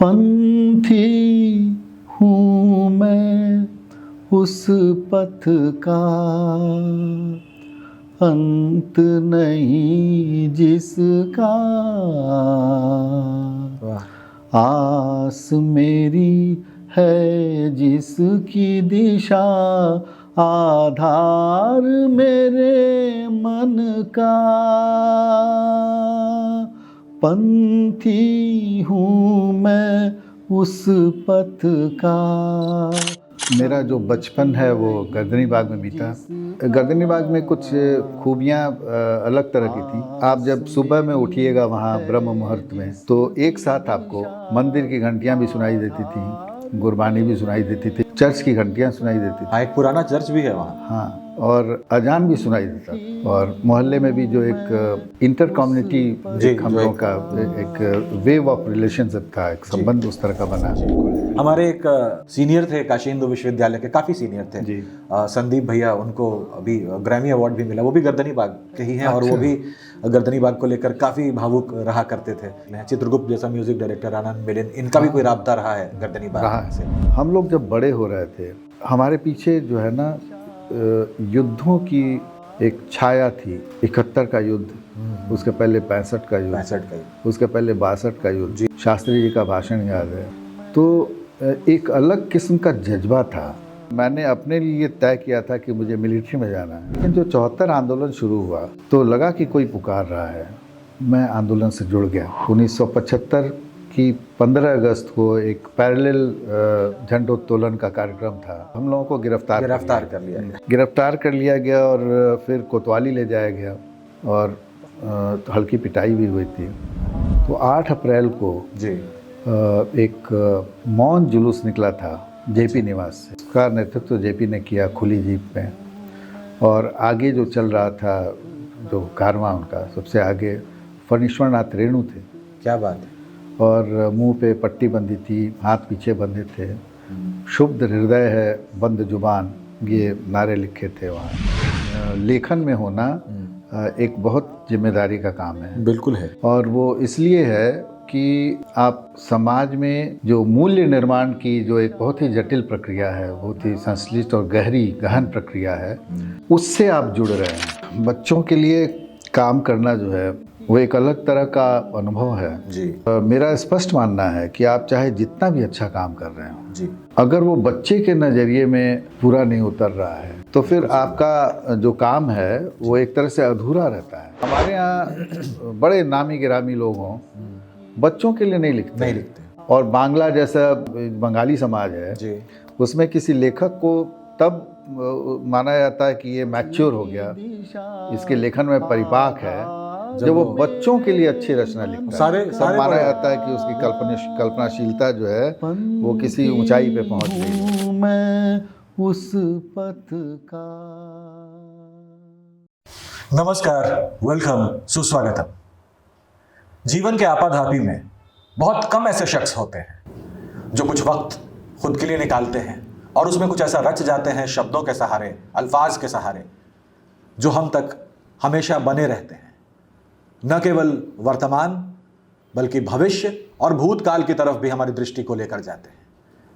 पंथी हूँ मैं उस पथ का, अंत नहीं जिसका। आस मेरी है जिसकी दिशा, आधार मेरे मन का। पंथी हूँ मैं उस पथ का। मेरा जो बचपन है वो गर्दनी बाग में बीता। गर्दनी बाग में कुछ खूबियाँ अलग तरह की थी। आप जब सुबह में उठिएगा वहाँ ब्रह्म मुहूर्त में, तो एक साथ आपको मंदिर की घंटियाँ भी सुनाई देती थी, गुरबानी भी सुनाई देती थी, चर्च की घंटियाँ सुनाई देती थी। हाँ, एक पुराना चर्च भी है वहाँ। हाँ, और अजान भी सुनाई देता था। और मोहल्ले में भी जो एक इंटर कम्युनिटी एक हम लोगों का एक वेव ऑफ रिलेशनशिप था, एक संबंध उस तरह का बना। हमारे एक सीनियर थे काशी हिंदू विश्वविद्यालय के, काफ़ी सीनियर थे जी। संदीप भैया, उनको अभी ग्रैमी अवार्ड भी मिला, वो भी गर्दनी बाग के ही हैं। और वो भी गर्दनी बाग को लेकर काफ़ी भावुक रहा करते थे। चित्रगुप्त जैसा म्यूजिक डायरेक्टर, आनंद मिलिन, इनका भी कोई राब्ता रहा है गर्दनी बाग से। हम लोग जब बड़े हो रहे थे, हमारे पीछे जो है ना युद्धों की एक छाया थी। 71 का युद्ध, उसके पहले 65 का युद्ध, उसके पहले 62 का युद्ध। शास्त्री जी का भाषण याद है। तो एक अलग किस्म का जज्बा था। मैंने अपने लिए तय किया था कि मुझे मिलिट्री में जाना है। लेकिन जो 74 आंदोलन शुरू हुआ तो लगा कि कोई पुकार रहा है। मैं आंदोलन से जुड़ गया। 1975 की 15 अगस्त को एक पैरेलल झंडोत्तोलन का कार्यक्रम था। हम लोगों को गिरफ्तार कर लिया गया और फिर कोतवाली ले जाया गया और हल्की पिटाई भी हुई थी। तो 8 अप्रैल को एक मौन जुलूस निकला था जेपी निवास से। उसका नेतृत्व जेपी ने किया खुली जीप में। और आगे जो चल रहा था, जो कारवां उनका, सबसे आगे फणीश्वरनाथ रेणु थे। क्या बात है। और मुंह पे पट्टी बंधी थी, हाथ पीछे बंधे थे। शुद्ध हृदय है बंद जुबान, ये नारे लिखे थे वहाँ। लेखन में होना एक बहुत जिम्मेदारी का काम है। बिल्कुल है। और वो इसलिए है कि आप समाज में जो मूल्य निर्माण की जो एक बहुत ही जटिल प्रक्रिया है, बहुत ही संश्लिष्ट और गहन प्रक्रिया है, उससे आप जुड़ रहे हैं। बच्चों के लिए काम करना जो है वो एक अलग तरह का अनुभव है जी। मेरा स्पष्ट मानना है कि आप चाहे जितना भी अच्छा काम कर रहे हो जी, अगर वो बच्चे के नज़रिए में पूरा नहीं उतर रहा है तो फिर आपका जो काम है वो एक तरह से अधूरा रहता है। हमारे यहाँ बड़े नामी गिरामी लोग हों, बच्चों के लिए नहीं लिखते। और बांग्ला जैसा बंगाली समाज है जी, उसमें किसी लेखक को तब माना जाता है कि ये मैच्योर हो गया, इसके लेखन में परिपाक है, जब वो बच्चों के लिए अच्छी रचना लिखता है। सब माना जाता है कि उसकी कल्पनाशीलता जो है वो किसी ऊंचाई पे पहुंच गई। मैं उस पथ का। नमस्कार, वेलकम, सुस्वागतम। जीवन के आपाधापी में बहुत कम ऐसे शख्स होते हैं जो कुछ वक्त खुद के लिए निकालते हैं और उसमें कुछ ऐसा रच जाते हैं शब्दों के सहारे, अल्फाज के सहारे, जो हम तक हमेशा बने रहते हैं। न केवल वर्तमान बल्कि भविष्य और भूतकाल की तरफ भी हमारी दृष्टि को लेकर जाते हैं।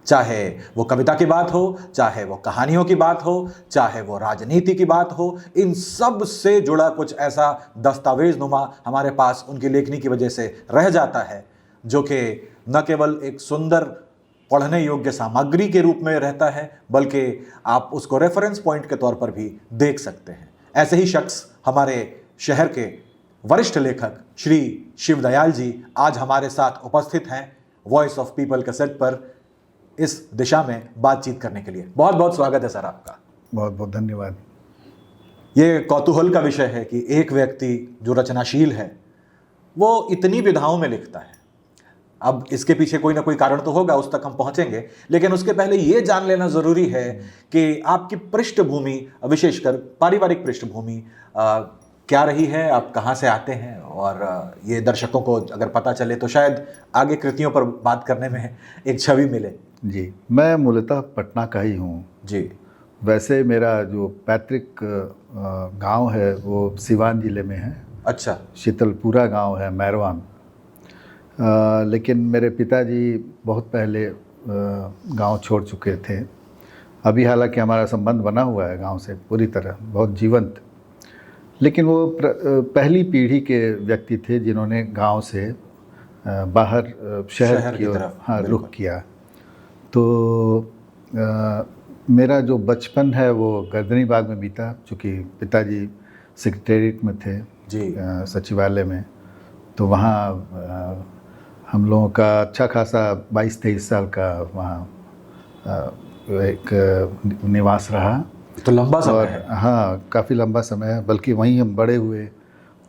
चाहे वो कविता की बात हो, चाहे वो कहानियों की बात हो, चाहे वो राजनीति की बात हो, इन सब से जुड़ा कुछ ऐसा दस्तावेज नुमा हमारे पास उनकी लेखनी की वजह से रह जाता है, जो कि न केवल एक सुंदर पढ़ने योग्य सामग्री के रूप में रहता है, बल्कि आप उसको रेफरेंस पॉइंट के तौर पर भी देख सकते हैं। ऐसे ही शख्स हमारे शहर के वरिष्ठ लेखक श्री शिवदयाल जी आज हमारे साथ उपस्थित हैं वॉइस ऑफ पीपल के सेट पर इस दिशा में बातचीत करने के लिए। बहुत बहुत स्वागत है सर आपका। बहुत बहुत धन्यवाद। ये कौतूहल का विषय है कि एक व्यक्ति जो रचनाशील है वो इतनी विधाओं में लिखता है। अब इसके पीछे कोई ना कोई कारण तो होगा, उस तक हम पहुंचेंगे, लेकिन उसके पहले ये जान लेना जरूरी है कि आपकी पृष्ठभूमि, विशेषकर पारिवारिक पृष्ठभूमि क्या रही है, आप कहाँ से आते हैं, और ये दर्शकों को अगर पता चले तो शायद आगे कृतियों पर बात करने में एक छवि मिले। जी, मैं मूलतः पटना का ही हूँ जी। वैसे मेरा जो पैतृक गांव है वो सिवान जिले में है। अच्छा। शीतलपुरा गांव है, मैरवा में। लेकिन मेरे पिताजी बहुत पहले गांव छोड़ चुके थे। अभी हालांकि हमारा संबंध बना हुआ है गांव से पूरी तरह, बहुत जीवंत, लेकिन वो पहली पीढ़ी के व्यक्ति थे जिन्होंने गांव से बाहर शहर की ओर रुख किया। तो मेरा जो बचपन है वो गर्दनी बाग में बीता, चूँकि पिताजी सेक्रेटेरिएट में थे जी, सचिवालय में। तो वहाँ हम लोगों का अच्छा खासा 22-23 साल का वहाँ एक निवास रहा। तो लंबा समय है। हाँ, काफ़ी लंबा समय है, बल्कि वहीं हम बड़े हुए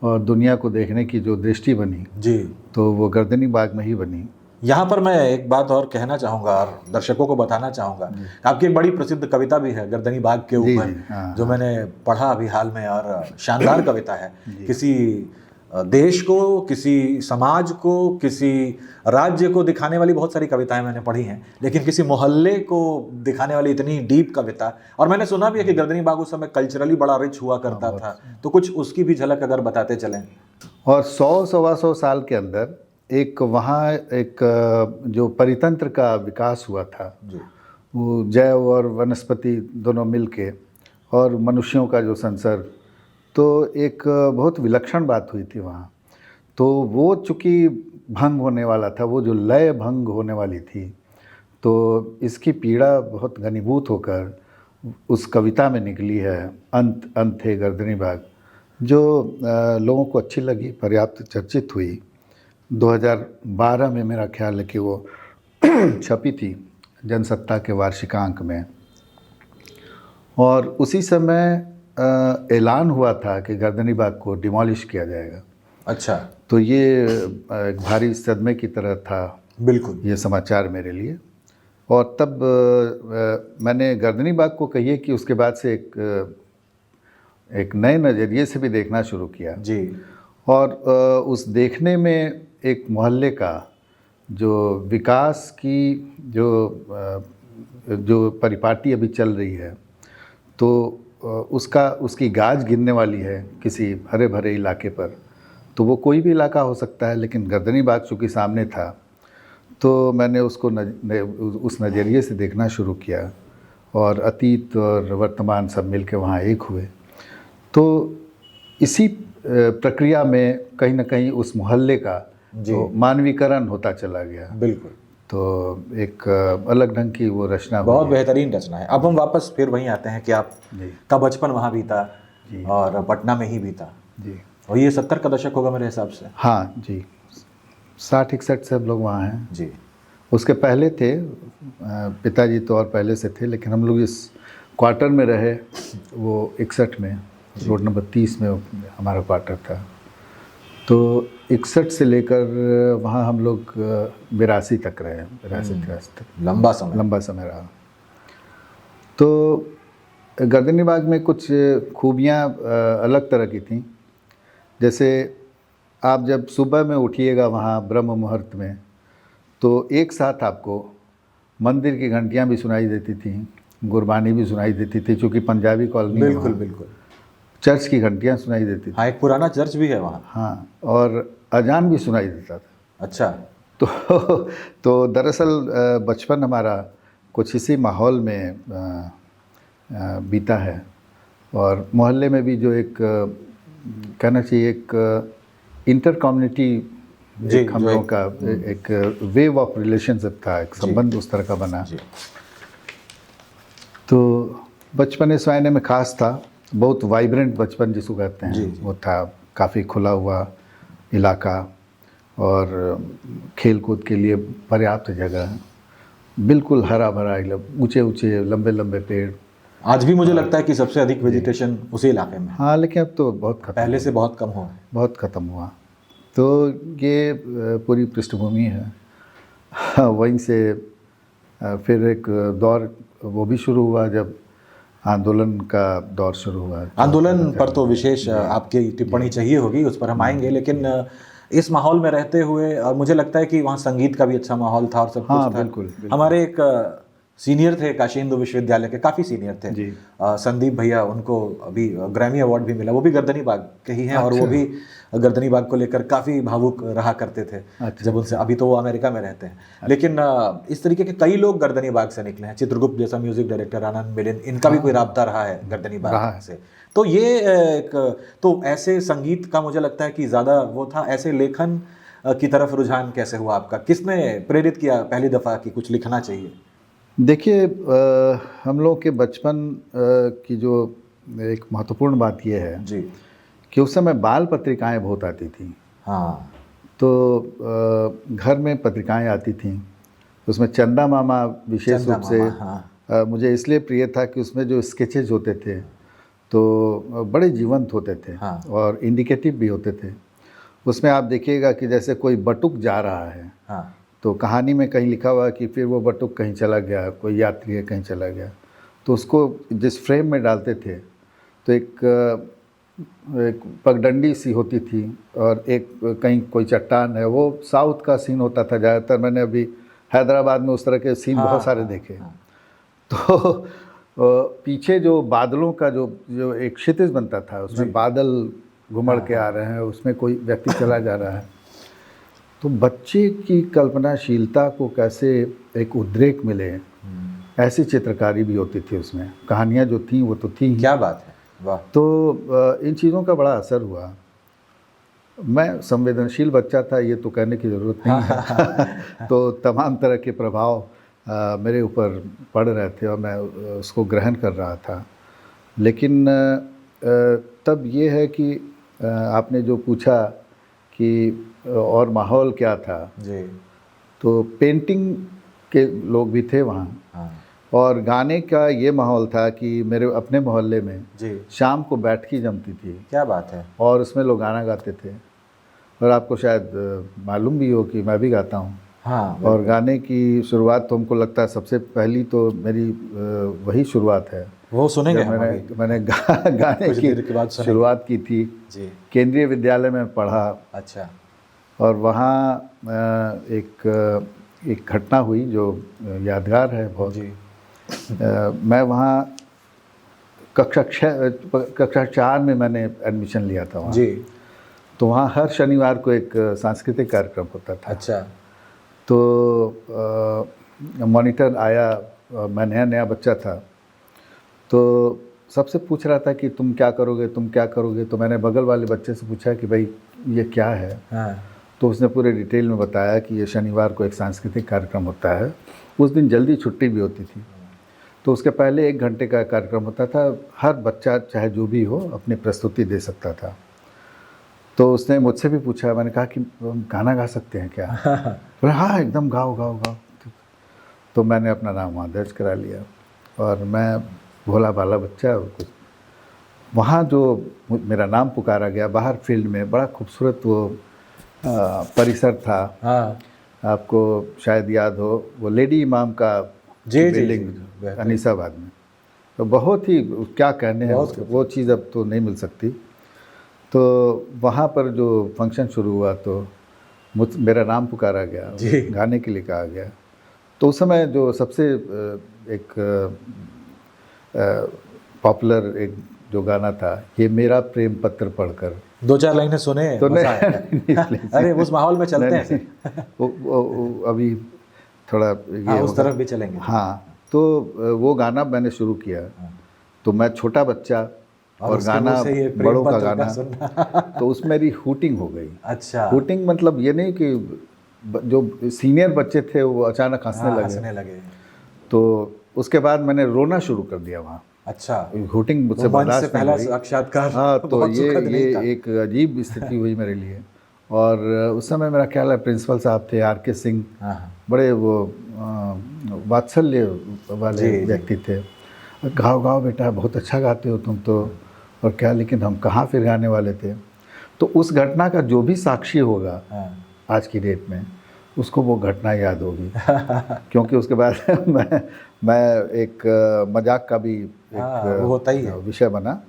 और दुनिया को देखने की जो दृष्टि बनी जी, तो वो गर्दनी बाग में ही बनी। यहाँ पर मैं एक बात और कहना चाहूँगा और दर्शकों को बताना चाहूँगा, आपकी एक बड़ी प्रसिद्ध कविता भी है गर्दनी बाग के ऊपर, जो मैंने पढ़ा अभी हाल में, और शानदार कविता है। किसी देश को, किसी समाज को, किसी राज्य को दिखाने वाली बहुत सारी कविताएं मैंने पढ़ी हैं, लेकिन किसी मोहल्ले को दिखाने वाली इतनी डीप कविता। और मैंने सुना भी है कि गर्दनी बाग उस समय कल्चरली बड़ा रिच हुआ करता था, तो कुछ उसकी भी झलक अगर बताते चलें। और 100-125 साल के अंदर एक वहाँ एक जो परितंत्र का विकास हुआ था जी, वो जैव और वनस्पति दोनों मिलके, और मनुष्यों का जो संसर्ग, तो एक बहुत विलक्षण बात हुई थी वहाँ। तो वो चूँकि भंग होने वाला था, वो जो लय भंग होने वाली थी, तो इसकी पीड़ा बहुत घनीभूत होकर उस कविता में निकली है। अंत है गर्दनी बाग, जो लोगों को अच्छी लगी, पर्याप्त चर्चित हुई। 2012 में मेरा ख्याल है कि वो छपी थी जनसत्ता के वार्षिकांक में, और उसी समय ऐलान हुआ था कि गर्दनी बाग को डिमोलिश किया जाएगा। अच्छा, तो ये एक भारी सदमे की तरह था बिल्कुल ये समाचार मेरे लिए। और तब मैंने गर्दनी बाग को कहिए कि उसके बाद से एक नए नज़रिए से भी देखना शुरू किया जी, और उस देखने में एक मोहल्ले का जो विकास की जो परिपाटी अभी चल रही है, तो उसकी गाज गिरने वाली है किसी हरे भरे इलाके पर। तो वो कोई भी इलाका हो सकता है, लेकिन गर्दनी बाग चूँकि सामने था, तो मैंने उसको उस नज़रिए से देखना शुरू किया, और अतीत और वर्तमान सब मिल के वहाँ एक हुए। तो इसी प्रक्रिया में कहीं ना कहीं उस मोहल्ले का तो मानवीकरण होता चला गया। बिल्कुल, तो एक अलग ढंग की वो रचना, बहुत बेहतरीन रचना है। अब हम वापस फिर वहीं आते हैं कि आप का बचपन वहाँ बीता और पटना में ही बीता जी, और ये 70 का दशक होगा मेरे हिसाब से। हाँ जी, 60-61 से हम लोग वहाँ हैं जी। उसके पहले थे, पिताजी तो और पहले से थे, लेकिन हम लोग इस क्वार्टर में रहे वो 61 में, रोड नंबर 30 में हमारा क्वार्टर था। तो 61 से लेकर वहाँ हम लोग 82 तक रहे, 82-83 तक, लंबा समय रहा। तो गर्दनी बाग में कुछ खूबियाँ अलग तरह की थीं। जैसे आप जब सुबह में उठिएगा वहाँ ब्रह्म मुहूर्त में, तो एक साथ आपको मंदिर की घंटियाँ भी सुनाई देती थीं, गुरबानी भी सुनाई देती थी, चूँकि पंजाबी कॉलोनी, बिल्कुल चर्च की घंटियाँ सुनाई देती थी। हाँ, एक पुराना चर्च भी है वहाँ। हाँ, और अजान भी सुनाई देता था। अच्छा। तो दरअसल बचपन हमारा कुछ इसी माहौल में बीता है, और मोहल्ले में भी जो एक कहना चाहिए एक इंटर कम्युनिटी, हम लोगों का एक वेव ऑफ रिलेशनशिप था, एक संबंध उस तरह का बना। तो बचपन इस मायने में खास था, बहुत वाइब्रेंट बचपन जिसको कहते हैं वो था, काफ़ी खुला हुआ इलाका और खेल कूद के लिए पर्याप्त जगह, बिल्कुल हरा भरा, ऊंचे ऊंचे लंबे लंबे पेड़। आज भी मुझे लगता है कि सबसे अधिक वेजिटेशन उसी इलाके में। हाँ, लेकिन अब तो बहुत खत्म, पहले से बहुत कम हुआ, बहुत ख़त्म हुआ। तो ये पूरी पृष्ठभूमि है। वहीं से फिर एक दौर वो भी शुरू हुआ जब आंदोलन का दौर शुरू हुआ। आंदोलन पर तो विशेष आपकी टिप्पणी चाहिए होगी, उस पर हम आएंगे, लेकिन इस माहौल में रहते हुए, और मुझे लगता है कि वहाँ संगीत का भी अच्छा माहौल था और सब कुछ था। बिल्कुल। हमारे एक सीनियर थे काशी हिंदू विश्वविद्यालय के, काफ़ी सीनियर थे जी। संदीप भैया, उनको अभी ग्रैमी अवार्ड भी मिला, वो भी गर्दनी बाग के ही हैं और वो भी गर्दनी बाग को लेकर काफ़ी भावुक रहा करते थे जब उनसे, अभी तो वो अमेरिका में रहते हैं। लेकिन इस तरीके के कई लोग गर्दनी बाग से निकले हैं, चित्रगुप्त जैसा म्यूजिक डायरेक्टर, आनंद मिलिंद, इनका भी कोई राब्ता रहा है गर्दनी बाग से। तो ये एक, तो ऐसे संगीत का मुझे लगता है कि ज़्यादा वो था, ऐसे लेखन की तरफ रुझान कैसे हुआ आपका? किसने प्रेरित किया पहली दफ़ा कि कुछ लिखना चाहिए? देखिए, हम लोग के बचपन की जो एक महत्वपूर्ण बात यह है जी कि उस समय बाल पत्रिकाएं बहुत आती थी। हाँ, तो घर में पत्रिकाएं आती थीं, उसमें चंदा मामा विशेष रूप से हाँ। मुझे इसलिए प्रिय था कि उसमें जो स्केचेज होते थे तो बड़े जीवंत होते थे हाँ। और इंडिकेटिव भी होते थे। उसमें आप देखिएगा कि जैसे कोई बटुक जा रहा है, हाँ, तो कहानी में कहीं लिखा हुआ है कि फिर वो बटुक कहीं चला गया, कोई यात्री है कहीं चला गया, तो उसको जिस फ्रेम में डालते थे तो एक पगडंडी सी होती थी और एक कहीं कोई चट्टान है, वो साउथ का सीन होता था ज़्यादातर। मैंने अभी हैदराबाद में उस तरह के सीन बहुत सारे देखे। तो पीछे जो बादलों का जो एक क्षितिज बनता था, उसमें बादल घुमड़ के आ रहे हैं, उसमें कोई व्यक्ति चला जा रहा है, तो बच्चे की कल्पनाशीलता को कैसे एक उद्रेक मिले, ऐसी चित्रकारी भी होती थी उसमें। कहानियाँ जो थीं वो तो थी। क्या बात है, वाह। तो इन चीज़ों का बड़ा असर हुआ। मैं संवेदनशील बच्चा था, ये तो कहने की ज़रूरत नहीं है। तो तमाम तरह के प्रभाव मेरे ऊपर पड़ रहे थे और मैं उसको ग्रहण कर रहा था। लेकिन तब ये है कि आपने जो पूछा कि और माहौल क्या था, जी तो पेंटिंग के लोग भी थे वहाँ, हाँ, और गाने का ये माहौल था कि मेरे अपने मोहल्ले में जी, शाम को बैठकी जमती थी क्या बात है, और उसमें लोग गाना गाते थे। और आपको शायद मालूम भी हो कि मैं भी गाता हूँ। हाँ, और गाने की शुरुआत तो हमको लगता है सबसे पहली तो मेरी वही शुरुआत है। वो सुनेंगे जब हम अभी। मैंने गाने कुछ देर के बाद की सुनेंगे। शुरुआत की थी, जी, केंद्रीय विद्यालय में पढ़ा अच्छा, और वहाँ एक घटना हुई जो यादगार है बहुत। जी, मैं वहाँ कक्षा 4 में मैंने एडमिशन लिया था वहाँ। जी, तो वहाँ हर शनिवार को एक सांस्कृतिक कार्यक्रम होता था। अच्छा, तो मॉनिटर आया, मैं नया बच्चा था, तो सबसे पूछ रहा था कि तुम क्या करोगे। तो मैंने बगल वाले बच्चे से पूछा कि भाई ये क्या है। हाँ, तो उसने पूरे डिटेल में बताया कि ये शनिवार को एक सांस्कृतिक कार्यक्रम होता है। उस दिन जल्दी छुट्टी भी होती थी, तो उसके पहले 1 घंटे का कार्यक्रम होता था। हर बच्चा चाहे जो भी हो अपनी प्रस्तुति दे सकता था। तो उसने मुझसे भी पूछा, मैंने कहा कि हम गाना गा सकते हैं क्या? बोले हाँ एकदम गाओ। तो मैंने अपना नाम वहाँ दर्ज करा लिया और मैं भोला भाला बच्चा, वहाँ जो मेरा नाम पुकारा गया बाहर फील्ड में, बड़ा खूबसूरत वो परिसर था। हाँ, आपको शायद याद हो, वो लेडी इमाम का जी, बिल्डिंग अनीसाबाद में, तो बहुत ही क्या कहने हैं उसके, वो चीज़ अब तो नहीं मिल सकती। तो वहाँ पर जो फंक्शन शुरू हुआ तो मेरा नाम पुकारा गया, गाने के लिए कहा गया। तो उस समय जो सबसे एक पॉपुलर एक जो गाना था, ये मेरा प्रेम पत्र पढ़कर, 2-4 लाइनें सुने तो मजा आया। अरे उस माहौल में चलते हैं। वो अभी थोड़ा ये उस तरफ भी चलेंगे। हाँ, तो वो गाना मैंने शुरू किया। तो मैं छोटा बच्चा और गाना बड़ों का गाना, तो उसमें मेरी हूटिंग हो गई। अच्छा, हूटिंग मतलब ये नहीं कि जो सीनियर बच्चे थे वो अचानक हंसने लगे। तो उसके बाद मैंने रोना शुरू कर दिया वहाँ। अच्छा, हूटिंग मुझसे बर्दाश्त नहीं हुई। साक्षात्कार। हाँ, तो ये एक अजीब स्थिति हुई मेरे लिए। और उस समय मेरा ख्याल है प्रिंसिपल साहब थे RK सिंह, बड़े वो वात्सल्य वाले व्यक्ति थे। गाओ बेटा, बहुत अच्छा गाते हो तुम तो, और क्या, लेकिन हम कहाँ फिर गाने वाले थे। तो उस घटना का जो भी साक्षी होगा आज की डेट में, उसको वो घटना याद होगी। क्योंकि उसके बाद मैं एक मजाक का भी एक होता ही है विषय बना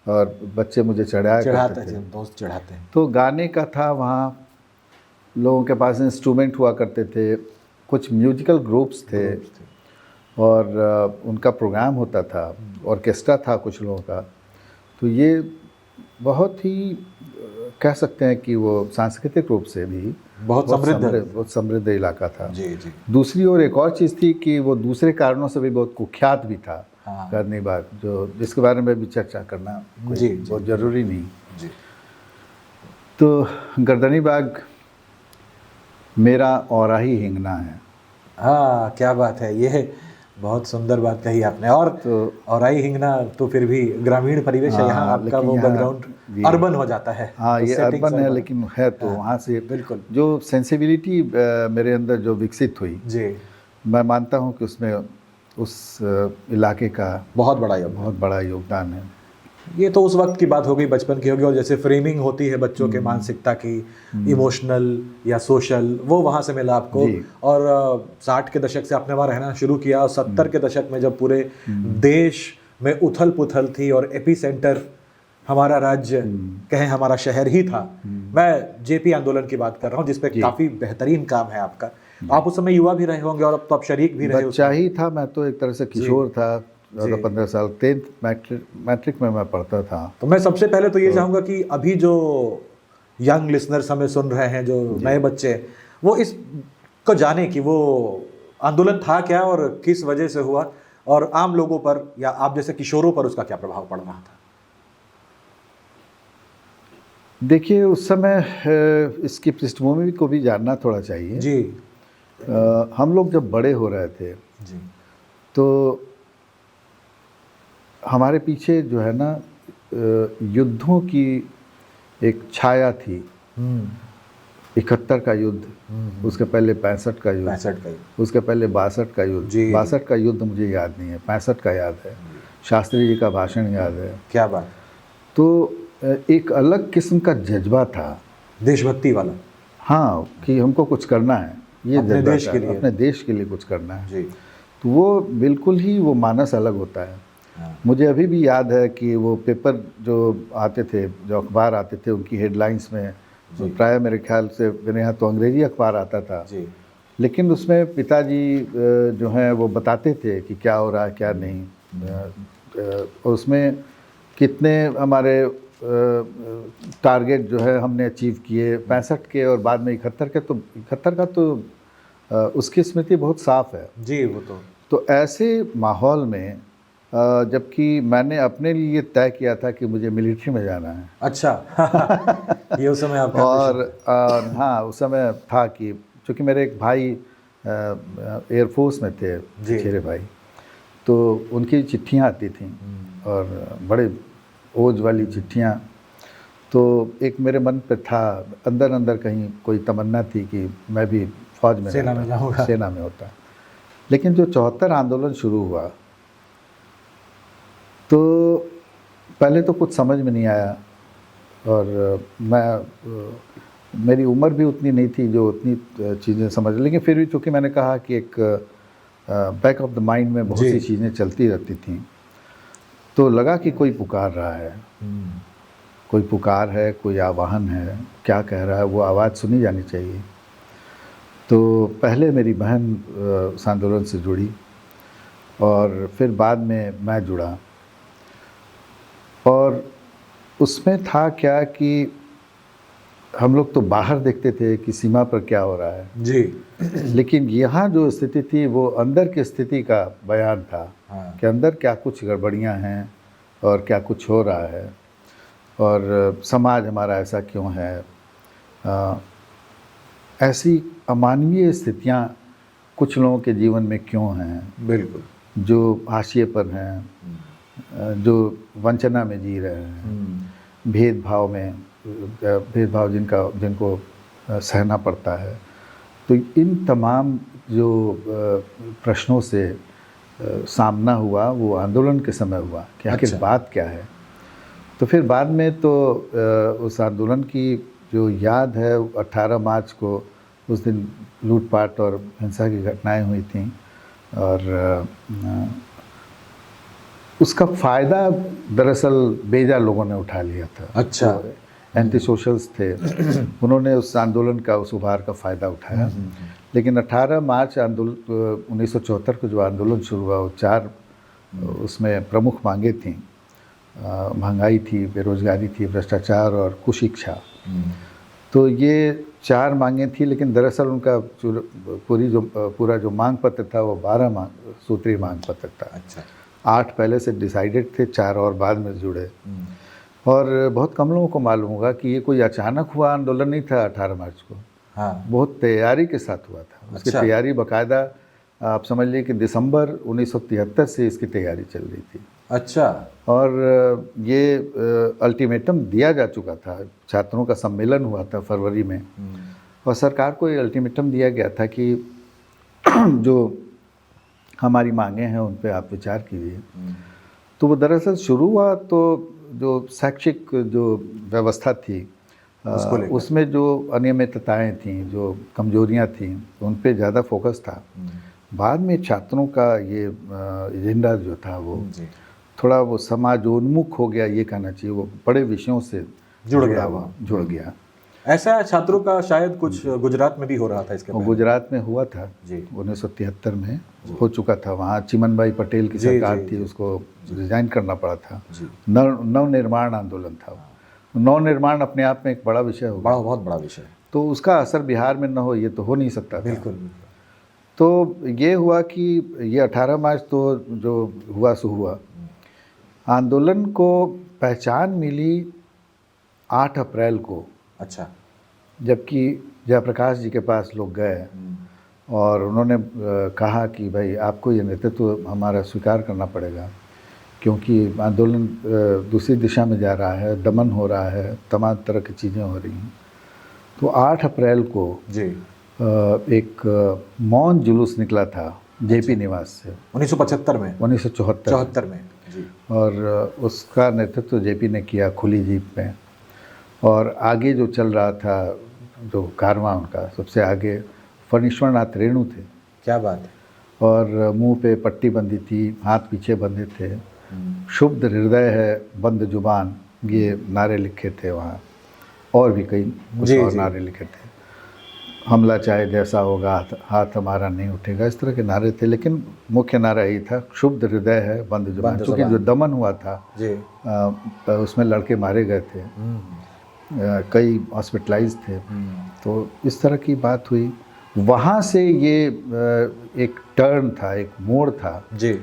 और बच्चे मुझे चढ़ाते थे, दोस्त चढ़ाते हैं। तो गाने का था, वहाँ लोगों के पास इंस्ट्रूमेंट हुआ करते थे, कुछ म्यूजिकल ग्रुप्स थे। और उनका प्रोग्राम होता था, ऑर्केस्ट्रा था कुछ लोगों का। तो ये बहुत ही कह सकते हैं कि वो सांस्कृतिक रूप से भी बहुत बहुत समृद्ध इलाका था। जी जी। दूसरी ओर एक और चीज़ थी कि वो दूसरे कारणों से भी बहुत कुख्यात भी था। हाँ। करनी बात जो जिसके बारे में भी चर्चा करना जी, बहुत ज़रूरी नहीं। जी। तो गर्दनी बाग मेरा औरा ही हिंगना है। हाँ, क्या बात है, ये बहुत सुंदर बात कही आपने। और आई हिंगना तो फिर भी ग्रामीण परिवेश है, यहाँ आपका वो बैकग्राउंड अर्बन हो जाता है। हाँ, तो ये settings अर्बन है, लेकिन है तो हाँ, वहाँ से बिल्कुल जो सेंसिबिलिटी मेरे अंदर जो विकसित हुई, जी, मैं मानता हूँ कि उसमें उस इलाके का बहुत बड़ा योगदान है। ये तो उस वक्त की बात हो गई, बचपन की होगी। और जैसे फ्रेमिंग होती है बच्चों के मानसिकता की, इमोशनल या सोशल, वो वहाँ से मिला आपको। और 60 के दशक से आपने वहाँ रहना शुरू किया, और 70 के दशक में जब पूरे देश में उथल पुथल थी और एपी सेंटर हमारा राज्य कहें, हमारा शहर ही था। मैं जेपी आंदोलन की बात कर रहा हूँ, जिसपे काफ़ी बेहतरीन काम है आपका। आप उस समय युवा भी रहे होंगे, और अब तो आप शरीक भी रहे। बच्चा ही था मैं तो, एक तरह से किशोर था। 15 साल 10th मैट्रिक में मैं पढ़ता था। तो मैं सबसे पहले तो ये चाहूँगा कि अभी जो यंग लिसनर्स हमें सुन रहे हैं, जो नए बच्चे, वो इस को जाने कि वो आंदोलन था क्या और किस वजह से हुआ, और आम लोगों पर या आप जैसे किशोरों पर उसका क्या प्रभाव पड़ रहा था। देखिए, उस समय इसकी पृष्ठभूमि को भी जानना थोड़ा चाहिए जी। हम लोग जब बड़े हो रहे थे जी, तो हमारे पीछे जो है ना युद्धों की एक छाया थी। 71 का युद्ध, उसके पहले 65 का युद्ध, उसके पहले 62 का युद्ध। 62 का युद्ध मुझे याद नहीं है, 65 का याद है। शास्त्री जी का भाषण याद है। क्या बात। तो एक अलग किस्म का जज्बा था, देशभक्ति वाला। हाँ, कि हमको कुछ करना है, ये अपने देश के लिए, अपने देश के लिए कुछ करना है जी। तो वो बिल्कुल ही वो मानस अलग होता है। मुझे अभी भी याद है कि वो पेपर जो आते थे, जो अखबार आते थे, उनकी हेडलाइंस में प्राय मेरे ख्याल से मेरे यहाँ तो अंग्रेजी अखबार आता था जी। लेकिन उसमें पिताजी जो हैं वो बताते थे कि क्या हो रहा है क्या नहीं। और उसमें कितने हमारे टारगेट जो है हमने अचीव किए 65 के, और बाद में 71 के। तो 71 का तो उसकी स्मृति बहुत साफ है जी। वो तो ऐसे माहौल में जबकि मैंने अपने लिए तय किया था कि मुझे मिलिट्री में जाना है। अच्छा। ये उस समय आपका और हाँ, उस समय था कि चूँकि मेरे एक भाई एयरफोर्स में थे, चचेरे भाई, तो उनकी चिट्ठियाँ आती थीं और बड़े ओज वाली चिट्ठियाँ। तो एक मेरे मन पे था, अंदर अंदर कहीं कोई तमन्ना थी कि मैं भी फौज में सेना में जाऊँगा, सेना में होता। लेकिन जो 74 आंदोलन शुरू हुआ तो पहले तो कुछ समझ में नहीं आया, और मेरी उम्र भी उतनी नहीं थी जो उतनी चीज़ें समझ, लेकिन फिर भी चूँकि मैंने कहा कि एक बैक ऑफ द माइंड में बहुत सी चीज़ें चलती रहती थीं, तो लगा कि कोई पुकार रहा है, कोई पुकार है, कोई आवाहन है, क्या कह रहा है, वो आवाज़ सुनी जानी चाहिए। तो पहले मेरी बहन उस आंदोलन से जुड़ी और फिर बाद में मैं जुड़ा, और उसमें था क्या कि हम लोग तो बाहर देखते थे कि सीमा पर क्या हो रहा है जी, लेकिन यहाँ जो स्थिति थी वो अंदर की स्थिति का बयान था। हाँ। कि अंदर क्या कुछ गड़बड़ियाँ हैं और क्या कुछ हो रहा है, और समाज हमारा ऐसा क्यों है। ऐसी अमानवीय स्थितियाँ कुछ लोगों के जीवन में क्यों हैं, बिल्कुल, जो हाशिए पर हैं, जो वंचना में जी रहे हैं, भेदभाव जिनको सहना पड़ता है। तो इन तमाम जो प्रश्नों से सामना हुआ वो आंदोलन के समय हुआ कि आखिर बात क्या है। तो फिर बाद में तो उस आंदोलन की जो याद है, 18 मार्च को उस दिन लूटपाट और हिंसा की घटनाएं हुई थीं, और उसका फ़ायदा दरअसल बेजा लोगों ने उठा लिया था। अच्छा। तो एंटी सोशल्स थे, उन्होंने उस आंदोलन का, उस उभार का फ़ायदा उठाया। लेकिन 18 मार्च 1974 को जो आंदोलन शुरू हुआ, वो 4 उसमें प्रमुख मांगे थीं। महंगाई थी, बेरोजगारी थी, भ्रष्टाचार और कुशिक्षा। तो ये 4 मांगें थी, लेकिन दरअसल उनका पूरा जो मांग पत्र था वो 12 सूत्रीय मांग पत्र था। अच्छा। 8 पहले से डिसाइडेड थे, 4 और बाद में जुड़े। और बहुत कम लोगों को मालूम होगा कि ये कोई अचानक हुआ आंदोलन नहीं था 18 मार्च को। हाँ। बहुत तैयारी के साथ हुआ था। उसकी अच्छा। तैयारी बाकायदा आप समझ लीजिए कि दिसंबर 1973 से इसकी तैयारी चल रही थी। अच्छा। और ये अल्टीमेटम दिया जा चुका था। छात्रों का सम्मेलन हुआ था फरवरी में, और सरकार को ये अल्टीमेटम दिया गया था कि जो हमारी मांगे हैं उन पे आप विचार कीजिए। तो वो दरअसल शुरू हुआ तो जो शैक्षिक जो व्यवस्था थी उसमें जो अनियमितताएं थीं, जो कमजोरियां थीं, उन पे ज़्यादा फोकस था। बाद में छात्रों का ये एजेंडा जो था वो थोड़ा वो समाजोन्मुख हो गया, ये कहना चाहिए। वो बड़े विषयों से जुड़ गया। ऐसा छात्रों का शायद कुछ गुजरात में भी हो रहा था इसके पहले। गुजरात में हुआ था जी। 1973 में हो चुका था। वहाँ चिमनभाई पटेल की सरकार थी, उसको रिजाइन करना पड़ा था। नवनिर्माण आंदोलन था। नवनिर्माण अपने आप में एक बड़ा विषय हो गया, बहुत बड़ा विषय। तो उसका असर बिहार में न हो, ये तो हो नहीं सकता था। बिल्कुल। तो ये हुआ कि ये 18 मार्च तो जो हुआ सो हुआ। आंदोलन को पहचान मिली 8 अप्रैल को। अच्छा। जबकि जयप्रकाश जी के पास लोग गए और उन्होंने कहा कि भाई आपको ये नेतृत्व हमारा स्वीकार करना पड़ेगा, क्योंकि आंदोलन दूसरी दिशा में जा रहा है, दमन हो रहा है, तमाम तरह की चीज़ें हो रही हैं। तो 8 अप्रैल को जी एक मौन जुलूस निकला था जेपी निवास से 1975 में 1974 में जी। और उसका नेतृत्व जेपी ने किया खुली जीप में। और आगे जो चल रहा था, जो कारवां उनका सबसे आगे फणीश्वरनाथ रेणु थे। क्या बात है। और मुंह पे पट्टी बंधी थी, हाथ पीछे बंधे थे। शुद्ध हृदय है, बंद जुबान, ये नारे लिखे थे वहाँ। और भी कई कुछ और नारे लिखे थे। हमला चाहे जैसा होगा, हाथ हमारा नहीं उठेगा, इस तरह के नारे थे। लेकिन मुख्य नारा यही था, शुद्ध हृदय है, बंद जुबान। क्योंकि जो दमन हुआ था जी। उसमें लड़के मारे गए थे, कई हॉस्पिटलाइज थे। तो इस तरह की बात हुई। वहाँ से ये एक टर्न था, एक मोड़ था जी।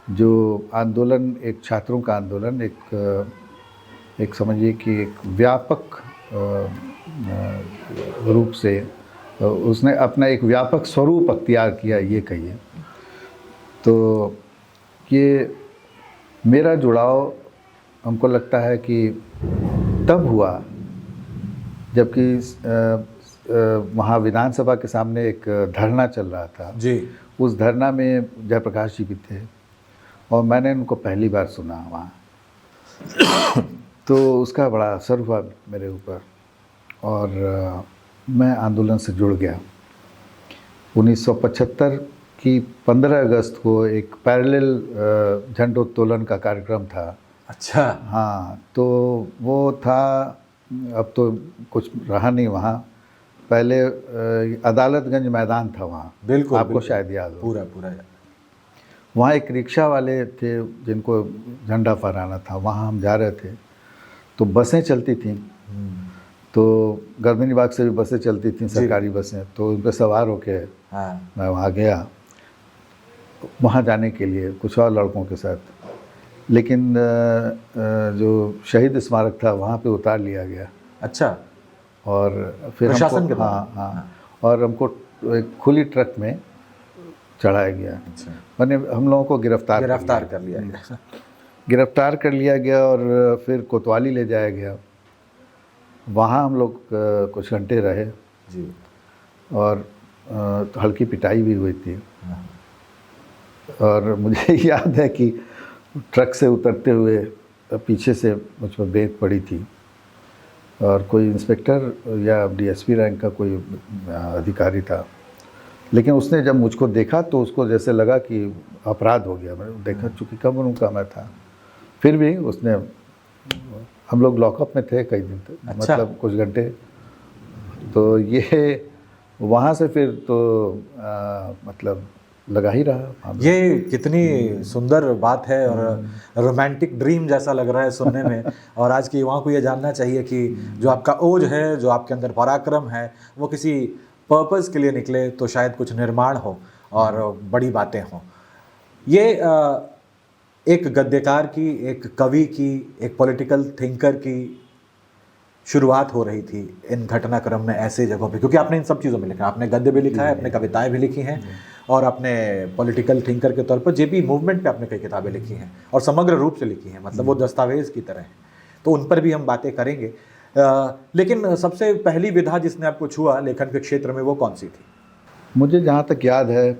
जो आंदोलन, एक छात्रों का आंदोलन, एक समझिए कि एक व्यापक रूप से उसने अपना एक व्यापक स्वरूप अख्तियार किया, ये कहिए। तो ये मेरा जुड़ाव हमको लगता है कि तब हुआ जबकि वहाँ विधानसभा के सामने एक धरना चल रहा था जी। उस धरना में जयप्रकाश जी भी थे और मैंने उनको पहली बार सुना वहाँ। तो उसका बड़ा असर हुआ मेरे ऊपर और मैं आंदोलन से जुड़ गया। 1975 की 15 अगस्त को एक पैरेलल झंडोत्तोलन का कार्यक्रम था। अच्छा। हाँ, तो वो था, अब तो कुछ रहा नहीं वहाँ। पहले अदालतगंज मैदान था वहाँ। बिल्कुल, आपको बिल्कुल। शायद याद हो। पूरा याद। वहाँ एक रिक्शा वाले थे जिनको झंडा फहराना था, वहाँ हम जा रहे थे। तो बसें चलती थीं, तो गर्दनी बाग से भी बसें चलती थीं, सरकारी बसें। तो उन पर सवार होके मैं वहाँ गया, वहाँ जाने के लिए कुछ और लड़कों के साथ। लेकिन जो शहीद स्मारक था वहाँ पे उतार लिया गया। अच्छा। और फिर प्रशासन के हमको हाँ, और हमको एक खुली ट्रक में चढ़ाया गया। अच्छा। मैंने हम लोगों को गिरफ्तार कर लिया गया। गिरफ्तार कर लिया गया और फिर कोतवाली ले जाया गया। वहाँ हम लोग कुछ घंटे रहे जी। और हल्की पिटाई भी हुई थी। और मुझे याद है कि ट्रक से उतरते हुए पीछे से मुझ पर ब्रेक पड़ी थी और कोई इंस्पेक्टर या डीएसपी रैंक का कोई अधिकारी था। लेकिन उसने जब मुझको देखा तो उसको जैसे लगा कि अपराध हो गया। मैंने देखा, चूँकि कम उम्र का मैं था, फिर भी उसने हम लोग लॉकअप में थे कई दिन तक। अच्छा। मतलब कुछ घंटे। तो ये वहाँ से फिर तो मतलब लगा ही रहा हम लोग। ये कितनी सुंदर बात है और रोमांटिक ड्रीम जैसा लग रहा है सुनने में। और आज के युवाओं को ये जानना चाहिए कि जो आपका ओज है, जो आपके अंदर पराक्रम है, वो किसी पर्पस के लिए निकले तो शायद कुछ निर्माण हो और बड़ी बातें हों। ये एक गद्यकार की, एक कवि की, एक पॉलिटिकल थिंकर की शुरुआत हो रही थी इन घटनाक्रम में ऐसे जगहों पे, क्योंकि आपने इन सब चीज़ों में लिखा, आपने गद्य भी लिखा है, आपने कविताएं भी लिखी हैं और आपने पॉलिटिकल थिंकर के तौर पर जेपी मूवमेंट पे आपने कई किताबें लिखी हैं और समग्र रूप से लिखी हैं, मतलब वो दस्तावेज की तरह है। तो उन पर भी हम बातें करेंगे। लेकिन सबसे पहली विधा जिसने आपको छुआ लेखन के क्षेत्र में वो कौन सी थी? मुझे जहाँ तक याद है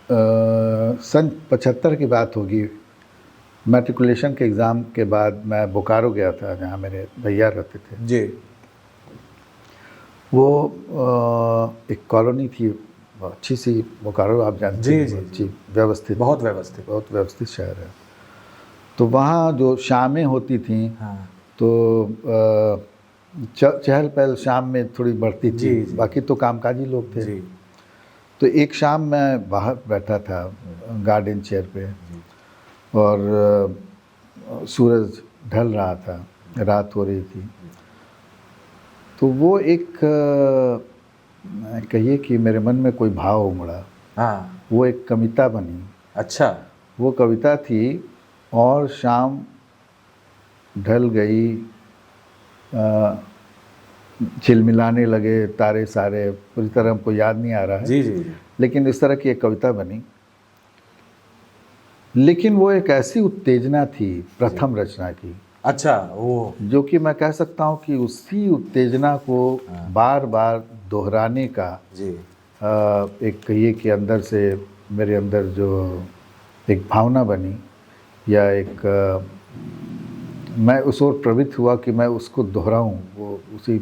सन 75 की बात होगी। मैट्रिकुलेशन के एग्ज़ाम के बाद मैं बोकारो गया था, जहाँ मेरे भैया रहते थे जी। वो एक कॉलोनी थी अच्छी सी, बोकारो आप जानते जी, हैं, जी, अच्छी व्यवस्थित, बहुत व्यवस्थित। बहुत व्यवस्थित शहर है। तो वहाँ जो शामें होती थी हाँ। तो चहल पहल शाम में थोड़ी बढ़ती थी। जी, जी। बाकी तो कामकाजी लोग थे। जी। तो एक शाम मैं बाहर बैठा था गार्डन चेयर पे और सूरज ढल रहा था, रात हो रही थी। तो वो एक कहिए कि मेरे मन में कोई भाव उमड़ा। हाँ। वो एक कविता बनी। अच्छा। वो कविता थी, और शाम ढल गई, झिलमिलाने लगे तारे सारे, पूरी तरह हमको याद नहीं आ रहा है। जी, जी, जी। लेकिन इस तरह की एक कविता बनी। लेकिन वो एक ऐसी उत्तेजना थी प्रथम रचना की। अच्छा, वो जो कि मैं कह सकता हूँ कि उसी उत्तेजना को बार बार दोहराने का जी। एक कहिए कि अंदर से मेरे अंदर जो एक भावना बनी, या एक मैं उस ओर प्रवृत्त हुआ कि मैं उसको दोहराऊं, वो उसी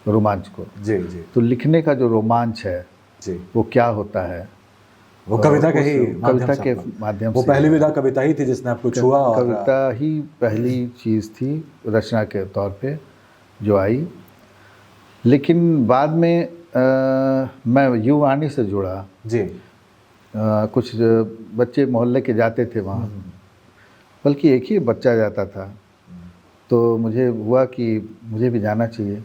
रोमांच को। जी, जी, तो लिखने का जो रोमांच है जी, वो क्या होता है, वो कविता के ही कविता के माध्यम वो से। पहली विधा कविता ही थी जिसने आपको छुआ और कविता ही पहली चीज़ थी रचना के तौर पे जो आई। लेकिन बाद में मैं युवाणी से जुड़ा। जी। कुछ बच्चे मोहल्ले के जाते थे वहाँ, बल्कि एक ही बच्चा जाता था। तो मुझे हुआ कि मुझे भी जाना चाहिए,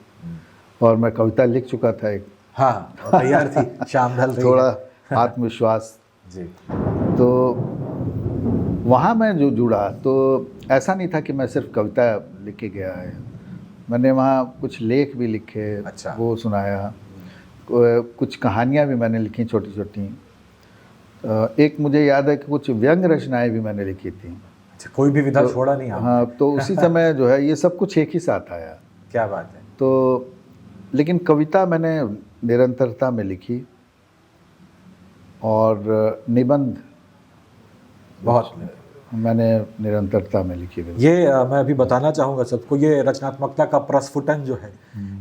और मैं कविता लिख चुका था एक। हाँ, तैयार थी, शाम ढल रही थोड़ा है। आत्मविश्वास। जी। तो वहाँ मैं जो जुड़ा, तो ऐसा नहीं था कि मैं सिर्फ कविता लिख के गया है। मैंने वहाँ कुछ लेख भी लिखे। अच्छा। वो सुनाया। कुछ कहानियाँ भी मैंने लिखी छोटी छोटी। एक मुझे याद है कि कुछ व्यंग रचनाएं भी मैंने लिखी थी। अच्छा, कोई भी विधा छोड़ा नहीं आपने? हाँ, तो उसी समय जो है ये सब कुछ एक ही साथ आया। क्या बात है। तो लेकिन कविता मैंने निरंतरता में लिखी, और निबंध बहुत मैंने निरंतरता में लिखी। ये मैं अभी बताना चाहूँगा सबको, ये रचनात्मकता का प्रस्फुटन जो है,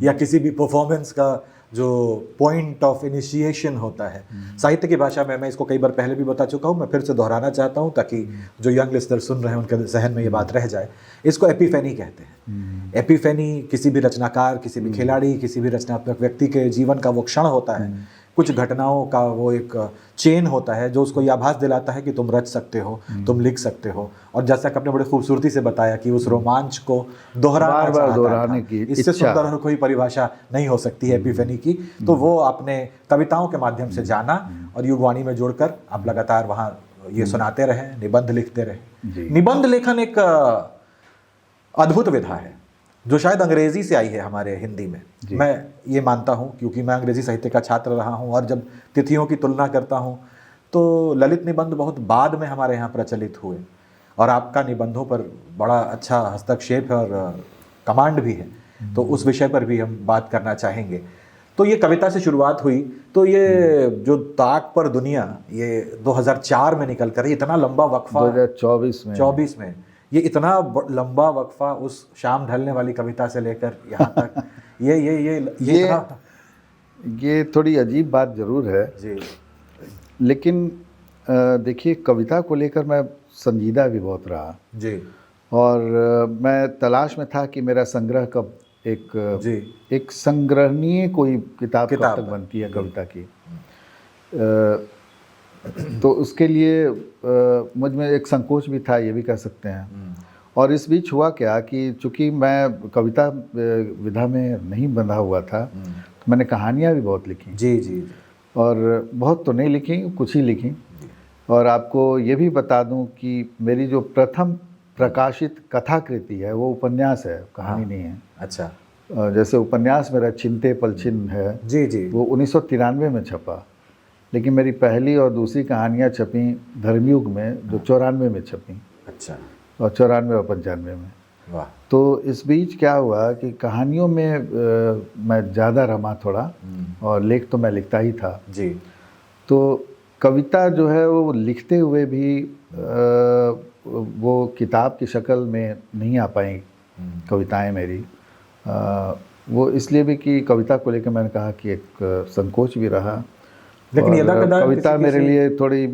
या किसी भी परफॉर्मेंस का जो पॉइंट ऑफ इनिशिएशन होता है साहित्य की भाषा में, मैं इसको कई बार पहले भी बता चुका हूँ, मैं फिर से दोहराना चाहता हूँ ताकि जो यंग लिस्नर सुन रहे हैं उनके जहन में ये बात रह जाए। इसको एपिफेनी कहते हैं। एपिफेनी किसी भी रचनाकार, किसी भी खिलाड़ी, किसी भी रचनात्मक व्यक्ति के जीवन का वो क्षण होता है, कुछ घटनाओं का वो एक चेन होता है जो उसको ये आभास दिलाता है कि तुम रच सकते हो, तुम लिख सकते हो। और जैसा कि आपने बड़ी खूबसूरती से बताया कि उस रोमांच को बार बार दोहराने की इससे सुंदर और कोई परिभाषा नहीं हो सकती है एपिफेनी की। तो वो आपने कविताओं के माध्यम से जाना और युगवाणी में जोड़कर आप लगातार वहाँ ये सुनाते रहे, निबंध लिखते रहे। निबंध लेखन एक अद्भुत विधा है जो शायद अंग्रेजी से आई है हमारे हिंदी में। मैं ये मानता हूँ क्योंकि मैं अंग्रेजी साहित्य का छात्र रहा हूँ, और जब तिथियों की तुलना करता हूँ तो ललित निबंध बहुत बाद में हमारे यहाँ प्रचलित हुए, और आपका निबंधों पर बड़ा अच्छा हस्तक्षेप है और कमांड भी है। तो उस विषय पर भी हम बात करना चाहेंगे। तो ये कविता से शुरुआत हुई, तो ये जो ताक पर दुनिया ये 2004 में निकल कर, इतना लंबा वक्फा 2024 में ये इतना लंबा वक्फा उस शाम ढलने वाली कविता से लेकर यहाँ तक, ये थोड़ी अजीब बात जरूर है जी। लेकिन देखिए, कविता को लेकर मैं संजीदा भी बहुत रहा जी। और मैं तलाश में था कि मेरा संग्रह कब जी एक संग्रहणीय कोई किताब कब तक बनती है कविता की। तो उसके लिए मुझ में एक संकोच भी था, ये भी कह सकते हैं। और इस बीच हुआ क्या कि चूँकि मैं कविता विधा में नहीं बंधा हुआ था, तो मैंने कहानियाँ भी बहुत लिखी। जी जी जी। और बहुत तो नहीं लिखी, कुछ ही लिखी। और आपको ये भी बता दूं कि मेरी जो प्रथम प्रकाशित कथाकृति है वो उपन्यास है, कहानी नहीं है। अच्छा। जैसे उपन्यास मेरा चिंते पलछिन है, जी जी, वो 1993 में छपा। लेकिन मेरी पहली और दूसरी कहानियाँ छपी धर्मयुग में, जो 94 में छपी। अच्छा। और 94 और 95 में। वाह। तो इस बीच क्या हुआ कि कहानियों में मैं ज़्यादा रमा थोड़ा, और लेख तो मैं लिखता ही था जी। तो कविता जो है वो लिखते हुए भी वो किताब की शक्ल में नहीं आ पाई कविताएं मेरी। वो इसलिए भी कि कविता को लेकर मैंने कहा कि एक संकोच भी रहा। लेकिन और यदा-कदा कविता किसी मेरे लिए थोड़ी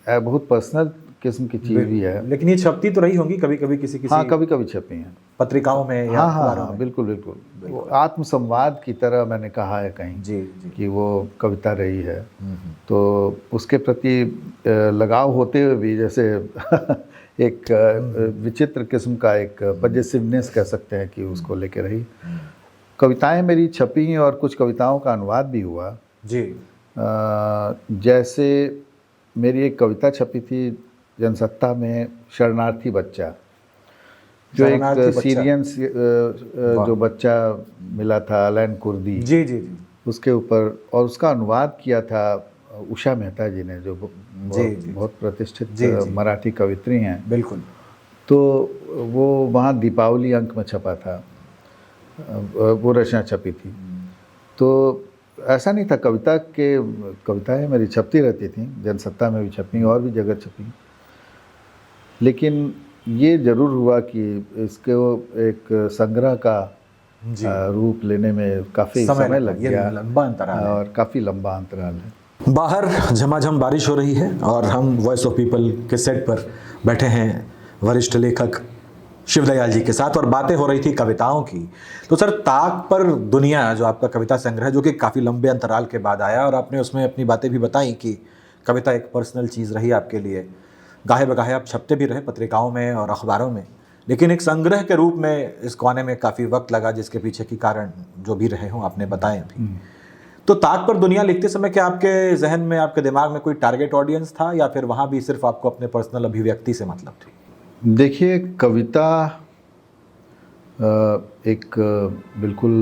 बहुत पर्सनल किस्म की चीज़ भी है। लेकिन ये छपती तो रही होंगी कभी-कभी किसी हाँ, कभी-कभी छपी हैं पत्रिकाओं में या हाँ हाँ अखबारों हाँ, में। बिल्कुल बिल्कुल। वो आत्मसंवाद की तरह मैंने कहा है कहीं जी जी। कि वो कविता रही है। तो उसके प्रति लगाव होते हुए भी जैसे एक विचित्र किस्म का एक पजेसिवनेस कह सकते हैं कि उसको लेके रही। कविताएं मेरी छपी और कुछ कविताओं का अनुवाद भी हुआ। जी। जैसे मेरी एक कविता छपी थी जनसत्ता में, शरणार्थी बच्चा, जो एक सीरियन जो बच्चा मिला था अलाइन कुर्दी, जी जी जी, उसके ऊपर, और उसका अनुवाद किया था उषा मेहता जी ने, जो बहुत प्रतिष्ठित मराठी कवित्री हैं। बिल्कुल। तो वो वहाँ दीपावली अंक में छपा था, वो रचना छपी थी। तो ऐसा नहीं था, कविताएं मेरी छपती रहती थी, जनसत्ता में भी छपी और भी जगह छपी। लेकिन ये ज़रूर हुआ कि इसके एक संग्रह का रूप लेने में काफ़ी समय लग गया। लंबा अंतराल है और काफ़ी लंबा अंतराल है। बाहर झमाझम बारिश हो रही है और हम वॉइस ऑफ पीपल के सेट पर बैठे हैं वरिष्ठ लेखक शिवदयाल जी के साथ और बातें हो रही थी कविताओं की। तो सर, ताक पर दुनिया जो आपका कविता संग्रह, जो कि काफ़ी लंबे अंतराल के बाद आया, और आपने उसमें अपनी बातें भी बताई कि कविता एक पर्सनल चीज़ रही आपके लिए। गाहे बगाहे आप छपते भी रहे पत्रिकाओं में और अखबारों में, लेकिन एक संग्रह के रूप में इस कोने में काफ़ी वक्त लगा, जिसके पीछे की कारण जो भी रहे हों आपने बताए अभी। तो ताक पर दुनिया लिखते समय क्या आपके जहन में, आपके दिमाग में कोई टारगेट ऑडियंस था, या फिर वहाँ भी सिर्फ आपको अपने पर्सनल अभिव्यक्ति से मतलब थी? देखिए, कविता एक बिल्कुल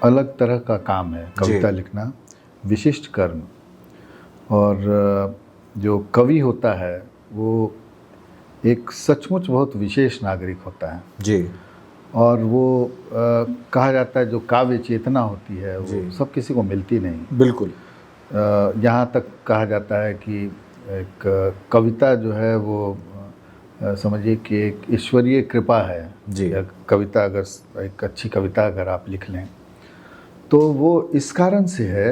अलग तरह का काम है। कविता लिखना विशिष्ट कर्म, और जो कवि होता है वो एक सचमुच बहुत विशेष नागरिक होता है जी। और वो कहा जाता है जो काव्य चेतना होती है वो सब किसी को मिलती नहीं। बिल्कुल। यहाँ तक कहा जाता है कि एक कविता जो है वो समझिए कि एक ईश्वरीय कृपा है जी। कविता, अगर एक अच्छी कविता अगर आप लिख लें तो वो इस कारण से है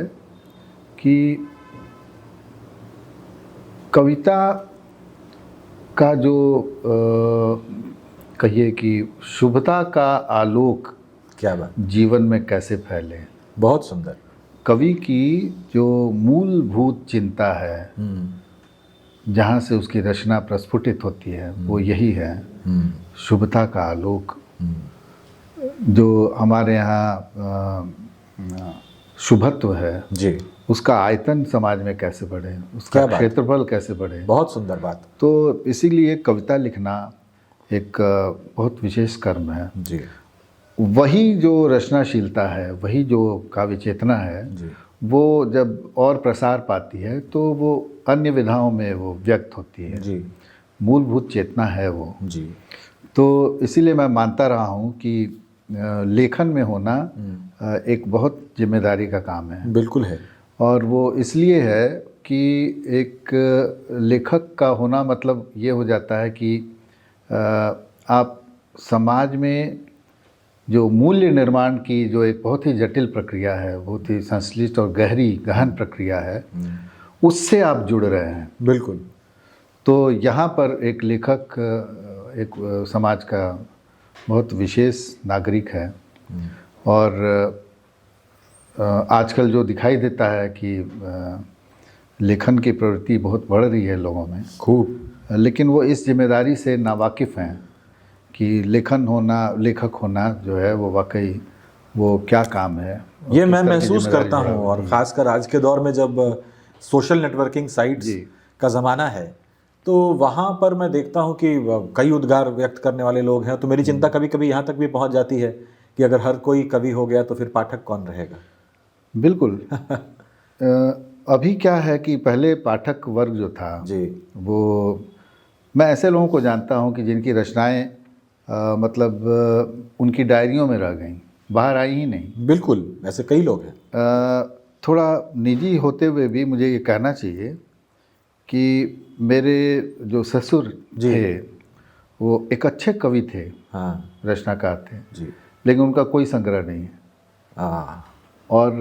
कि कविता का जो कहिए कि शुभता का आलोक, क्या बात, जीवन में कैसे फैले। बहुत सुंदर। कवि की जो मूलभूत चिंता है, जहाँ से उसकी रचना प्रस्फुटित होती है, वो यही है, शुभता का आलोक। जो हमारे यहाँ शुभत्व है जी, उसका आयतन समाज में कैसे बढ़े, उसका क्षेत्रफल कैसे बढ़े। बहुत सुंदर बात। तो इसीलिए कविता लिखना एक बहुत विशेष कर्म है जी। वही जो रचनाशीलता है, वही जो काव्य चेतना है जी, वो जब और प्रसार पाती है तो वो अन्य विधाओं में वो व्यक्त होती है जी। मूलभूत चेतना है वो जी। तो इसीलिए मैं मानता रहा हूँ कि लेखन में होना एक बहुत जिम्मेदारी का काम है। बिल्कुल है। और वो इसलिए है कि एक लेखक का होना मतलब ये हो जाता है कि आप समाज में जो मूल्य निर्माण की जो एक बहुत ही जटिल प्रक्रिया है, बहुत ही संश्लिष्ट और गहन प्रक्रिया है, उससे आप जुड़ रहे हैं। बिल्कुल। तो यहाँ पर एक लेखक एक समाज का बहुत विशेष नागरिक है। और आजकल जो दिखाई देता है कि लेखन की प्रवृत्ति बहुत बढ़ रही है लोगों में खूब, लेकिन वो इस जिम्मेदारी से नावाकिफ़ हैं कि लेखक होना जो है वो वाकई वो क्या काम है। ये किस मैं तरह की महसूस जिम्मेदारी करता जुड़ा हूँ। हुआ और है। ख़ासकर आज के दौर में जब सोशल नेटवर्किंग साइट्स जी। का ज़माना है, तो वहाँ पर मैं देखता हूँ कि कई उद्गार व्यक्त करने वाले लोग हैं। तो मेरी चिंता कभी कभी यहाँ तक भी पहुँच जाती है कि अगर हर कोई कवि हो गया तो फिर पाठक कौन रहेगा। बिल्कुल। अभी क्या है कि पहले पाठक वर्ग जो था जी, वो, मैं ऐसे लोगों को जानता हूँ कि जिनकी रचनाएं मतलब उनकी डायरियों में रह गईं, बाहर आई ही नहीं। बिल्कुल, ऐसे कई लोग हैं। थोड़ा निजी होते हुए भी मुझे ये कहना चाहिए कि मेरे जो ससुर जी। थे वो एक अच्छे कवि थे, हाँ रचनाकार थे, जी। लेकिन उनका कोई संग्रह नहीं है। और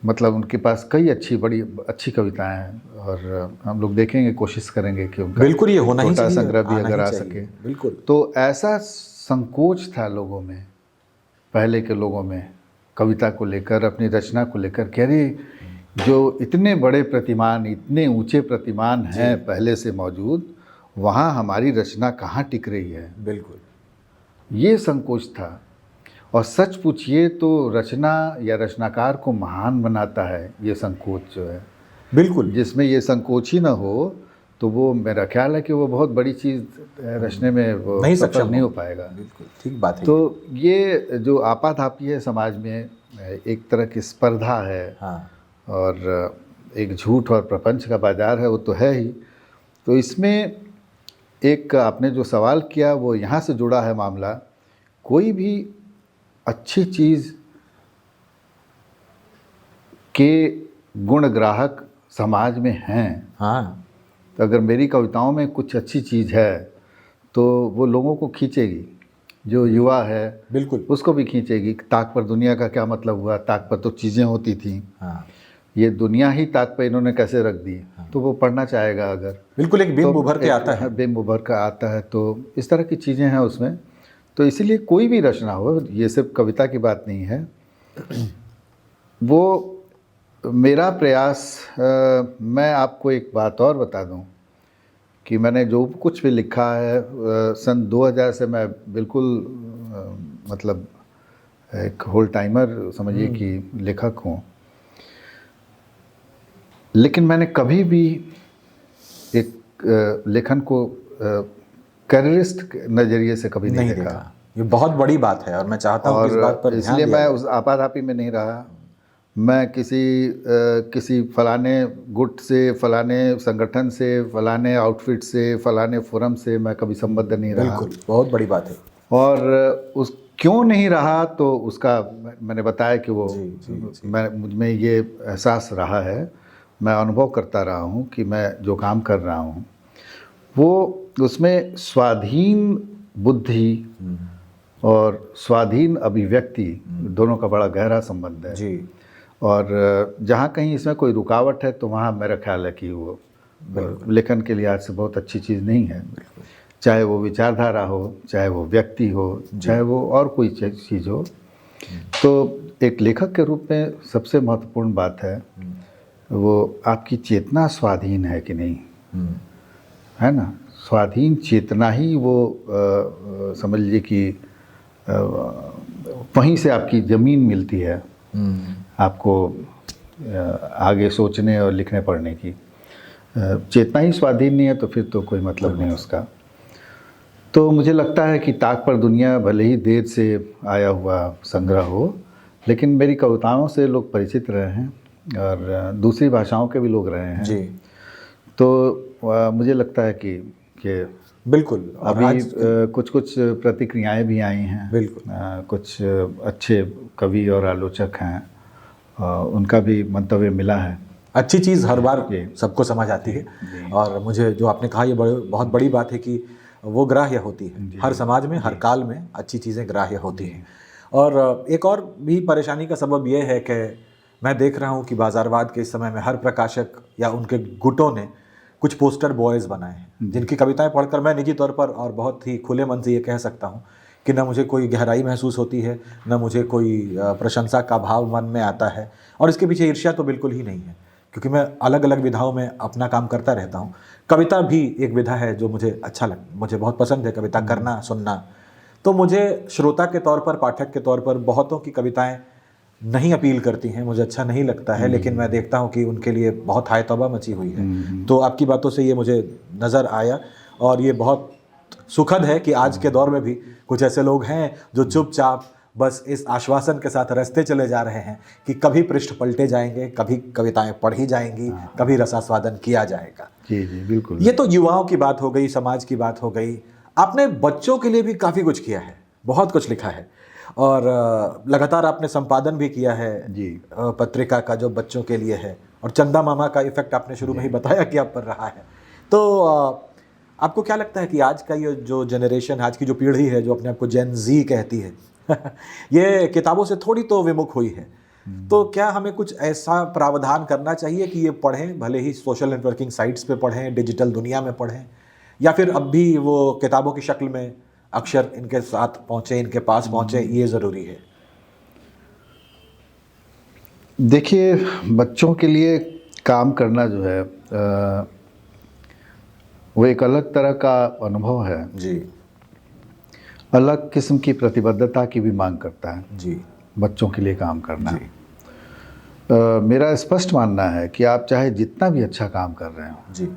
मतलब उनके पास कई बड़ी अच्छी कविताएं हैं और हम लोग देखेंगे, कोशिश करेंगे कि उनका बिल्कुल, ये होना ही छोटा चाहिए, संग्रह भी आना अगर ही आ चाहिए। सके। बिल्कुल। तो ऐसा संकोच था लोगों में, पहले के लोगों में, कविता को लेकर, अपनी रचना को लेकर कि अरे जो इतने बड़े प्रतिमान, इतने ऊंचे प्रतिमान हैं पहले से मौजूद, वहाँ हमारी रचना कहाँ टिक रही है। बिल्कुल। ये संकोच था। और सच पूछिए तो रचना या रचनाकार को महान बनाता है ये संकोच जो है। बिल्कुल। जिसमें ये संकोच ही ना हो तो वो, मेरा ख्याल है कि वो बहुत बड़ी चीज़ रचने में वो नहीं सफल सक्षम नहीं हो हो। पाएगा। बिल्कुल ठीक बात है। तो ये जो आपाधापी है समाज में, एक तरह की स्पर्धा है। हाँ। और एक झूठ और प्रपंच का बाजार है, वो तो है ही। तो इसमें एक आपने जो सवाल किया वो यहाँ से जुड़ा है मामला। कोई भी अच्छी चीज़ के गुण ग्राहक समाज में हैं। हाँ। तो अगर मेरी कविताओं में कुछ अच्छी चीज़ है तो वो लोगों को खींचेगी। जो युवा है बिल्कुल। उसको भी खींचेगी। ताक पर दुनिया का क्या मतलब हुआ, ताक पर तो चीज़ें होती थी, हाँ। ये दुनिया ही ताक पे इन्होंने कैसे रख दी। तो वो पढ़ना चाहेगा अगर। बिल्कुल, एक बिंब उभर के आता है। बिंब उभर का आता है। तो इस तरह की चीज़ें हैं उसमें। तो इसीलिए कोई भी रचना हो, ये सिर्फ कविता की बात नहीं है, वो मेरा प्रयास। मैं आपको एक बात और बता दूं कि मैंने जो कुछ भी लिखा है सन 2000 से मैं बिल्कुल मतलब एक होल टाइमर समझिए कि लेखक हूँ। लेकिन मैंने कभी भी एक लेखन को कैरियरिस्ट नज़रिए से कभी नहीं देखा। ये बहुत बड़ी बात है और मैं चाहता हूँ कि इस बात पर ध्यान इसलिए दिया मैं जाए। उस आपाधापी में नहीं रहा। मैं किसी फलाने गुट से, फलाने संगठन से, फलाने आउटफिट से, फलाने फोरम से मैं कभी संबद्ध नहीं रहा। बिल्कुल, बहुत बड़ी बात है। और उस क्यों नहीं रहा तो उसका मैंने बताया कि वो मुझ में ये एहसास रहा है, मैं अनुभव करता रहा हूँ कि मैं जो काम कर रहा हूँ वो उसमें स्वाधीन बुद्धि और स्वाधीन अभिव्यक्ति दोनों का बड़ा गहरा संबंध है जी। और जहाँ कहीं इसमें कोई रुकावट है तो वहाँ मेरा ख्याल है कि वो लेखन के लिहाज से बहुत अच्छी चीज़ नहीं है। चाहे वो विचारधारा हो, चाहे वो व्यक्ति हो, चाहे वो और कोई चीज़ हो। तो एक लेखक के रूप में सबसे महत्वपूर्ण बात है वो आपकी चेतना स्वाधीन है कि नहीं, है ना। स्वाधीन चेतना ही वो समझ लीजिए कि वहीं से आपकी ज़मीन मिलती है आपको आगे सोचने और लिखने पढ़ने की। चेतना ही स्वाधीन नहीं है तो फिर तो कोई मतलब नहीं उसका। तो मुझे लगता है कि ताक पर दुनिया भले ही देर से आया हुआ संग्रह हो, लेकिन मेरी कविताओं से लोग परिचित रहे हैं और दूसरी भाषाओं के भी लोग रहे हैं जी। तो मुझे लगता है कि बिल्कुल अभी कुछ प्रतिक्रियाएं भी आई हैं। बिल्कुल। कुछ अच्छे कवि और आलोचक हैं, उनका भी मंतव्य मिला है। अच्छी चीज़ हर बार सबको समझ आती है और मुझे जो आपने कहा ये बहुत बड़ी बात है कि वो ग्राह्य होती है। हर समाज में, हर काल में अच्छी चीज़ें ग्राह्य होती हैं। और एक और भी परेशानी का सबब ये है कि मैं देख रहा हूँ कि बाज़ारवाद के इस समय में हर प्रकाशक या उनके गुटों ने कुछ पोस्टर बॉयज़ बनाए हैं, जिनकी कविताएं पढ़कर मैं निजी तौर पर और बहुत ही खुले मन से ये कह सकता हूँ कि ना मुझे कोई गहराई महसूस होती है, ना मुझे कोई प्रशंसा का भाव मन में आता है, और इसके पीछे ईर्ष्या तो बिल्कुल ही नहीं है, क्योंकि मैं अलग अलग विधाओं में अपना काम करता रहता हूँ। कविता भी एक विधा है जो मुझे बहुत पसंद है, कविता करना, सुनना। तो मुझे श्रोता के तौर पर, पाठक के तौर पर बहुतों की कविताएं नहीं अपील करती हैं, मुझे अच्छा नहीं लगता है, लेकिन मैं देखता हूँ कि उनके लिए बहुत हाय तौबा मची हुई है। तो आपकी बातों से ये मुझे नज़र आया, और ये बहुत सुखद है कि आज के दौर में भी कुछ ऐसे लोग हैं जो चुपचाप बस इस आश्वासन के साथ रास्ते चले जा रहे हैं कि कभी पृष्ठ पलटे जाएंगे, कभी कविताएं पढ़ी जाएंगी, कभी रसास्वादन किया जाएगा। जी जी बिल्कुल। ये तो युवाओं की बात हो गई, समाज की बात हो गई। आपने बच्चों के लिए भी काफ़ी कुछ किया है, बहुत कुछ लिखा है, और लगातार आपने संपादन भी किया है जी। पत्रिका का जो बच्चों के लिए है, और चंदा मामा का इफेक्ट आपने शुरू में ही बताया कि आप पर रहा है। तो आपको क्या लगता है कि आज का ये जो जनरेशन, आज की जो पीढ़ी है जो अपने आप को जेन ज़ी कहती है ये किताबों से थोड़ी तो विमुख हुई है, तो क्या हमें कुछ ऐसा प्रावधान करना चाहिए कि ये पढ़ें, भले ही सोशल नेटवर्किंग साइट्स पे पढ़ें, डिजिटल दुनिया में पढ़ें, या फिर अब भी वो किताबों की शक्ल में अक्षर इनके साथ पहुँचे, इनके पास पहुँचे, ये ज़रूरी है? देखिए, बच्चों के लिए काम करना जो है वो एक अलग तरह का अनुभव है जी अलग किस्म की प्रतिबद्धता की भी मांग करता है जी। बच्चों के लिए काम करना। जी मेरा स्पष्ट मानना है कि आप चाहे जितना भी अच्छा काम कर रहे हो, जी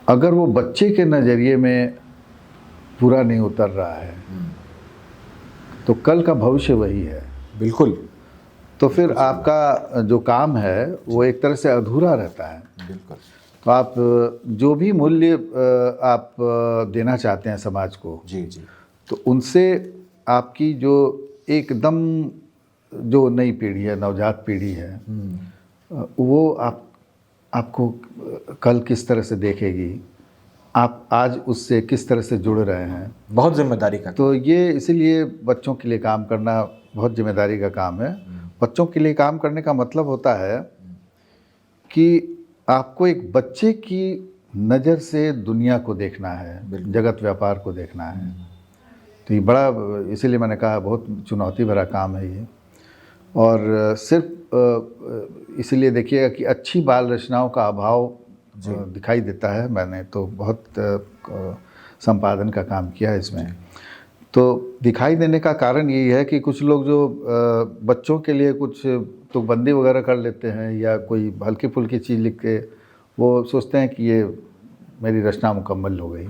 अगर वो बच्चे के नज़रिए में पूरा नहीं उतर रहा है तो कल का भविष्य वही है। बिल्कुल। तो फिर आपका जो काम है वो एक तरह से अधूरा रहता है। बिल्कुल। तो आप जो भी मूल्य आप देना चाहते हैं समाज को, जी जी। तो उनसे आपकी जो एकदम जो नई पीढ़ी है, नवजात पीढ़ी है, वो आपको कल किस तरह से देखेगी, आप आज उससे किस तरह से जुड़ रहे हैं, बहुत जिम्मेदारी का। तो ये इसीलिए बच्चों के लिए काम करना बहुत जिम्मेदारी का काम है। बच्चों के लिए काम करने का मतलब होता है कि आपको एक बच्चे की नज़र से दुनिया को देखना है, जगत व्यापार को देखना है। तो ये बड़ा, इसीलिए मैंने कहा बहुत चुनौती भरा काम है ये। और सिर्फ इसीलिए देखिएगा कि अच्छी बाल रचनाओं का अभाव दिखाई देता है। मैंने तो बहुत संपादन का काम किया है इसमें, तो दिखाई देने का कारण यही है कि कुछ लोग जो बच्चों के लिए कुछ तुकबंदी वगैरह कर लेते हैं या कोई हल्की फुल्की चीज़ लिख के वो सोचते हैं कि ये मेरी रचना मुकम्मल हो गई,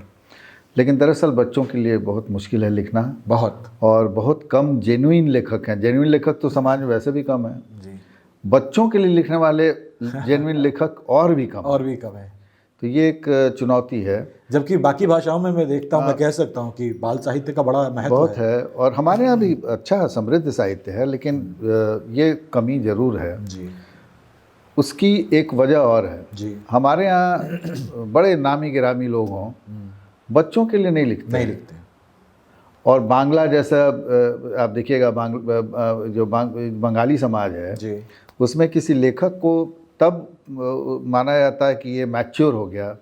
लेकिन दरअसल बच्चों के लिए बहुत मुश्किल है लिखना, बहुत, और बहुत कम जेन्युइन लेखक हैं। जेन्युइन लेखक तो समाज में वैसे भी कम है जी। बच्चों के लिए लिखने वाले जेन्युइन लेखक और भी कम है। तो ये एक चुनौती है। जबकि बाकी भाषाओं में मैं देखता हूँ, मैं कह सकता हूँ कि बाल साहित्य का बड़ा महत्व बहुत है, और हमारे यहाँ भी अच्छा समृद्ध साहित्य है, लेकिन ये कमी ज़रूर है जी। उसकी एक वजह और है जी। हमारे यहाँ बड़े नामी गिरामी लोग हों, बच्चों के लिए नहीं लिखते। और बांग्ला जैसा आप देखिएगा, जो बंगाली समाज है जी, उसमें किसी लेखक को तब माना जाता है कि ये मैच्योर हो गया,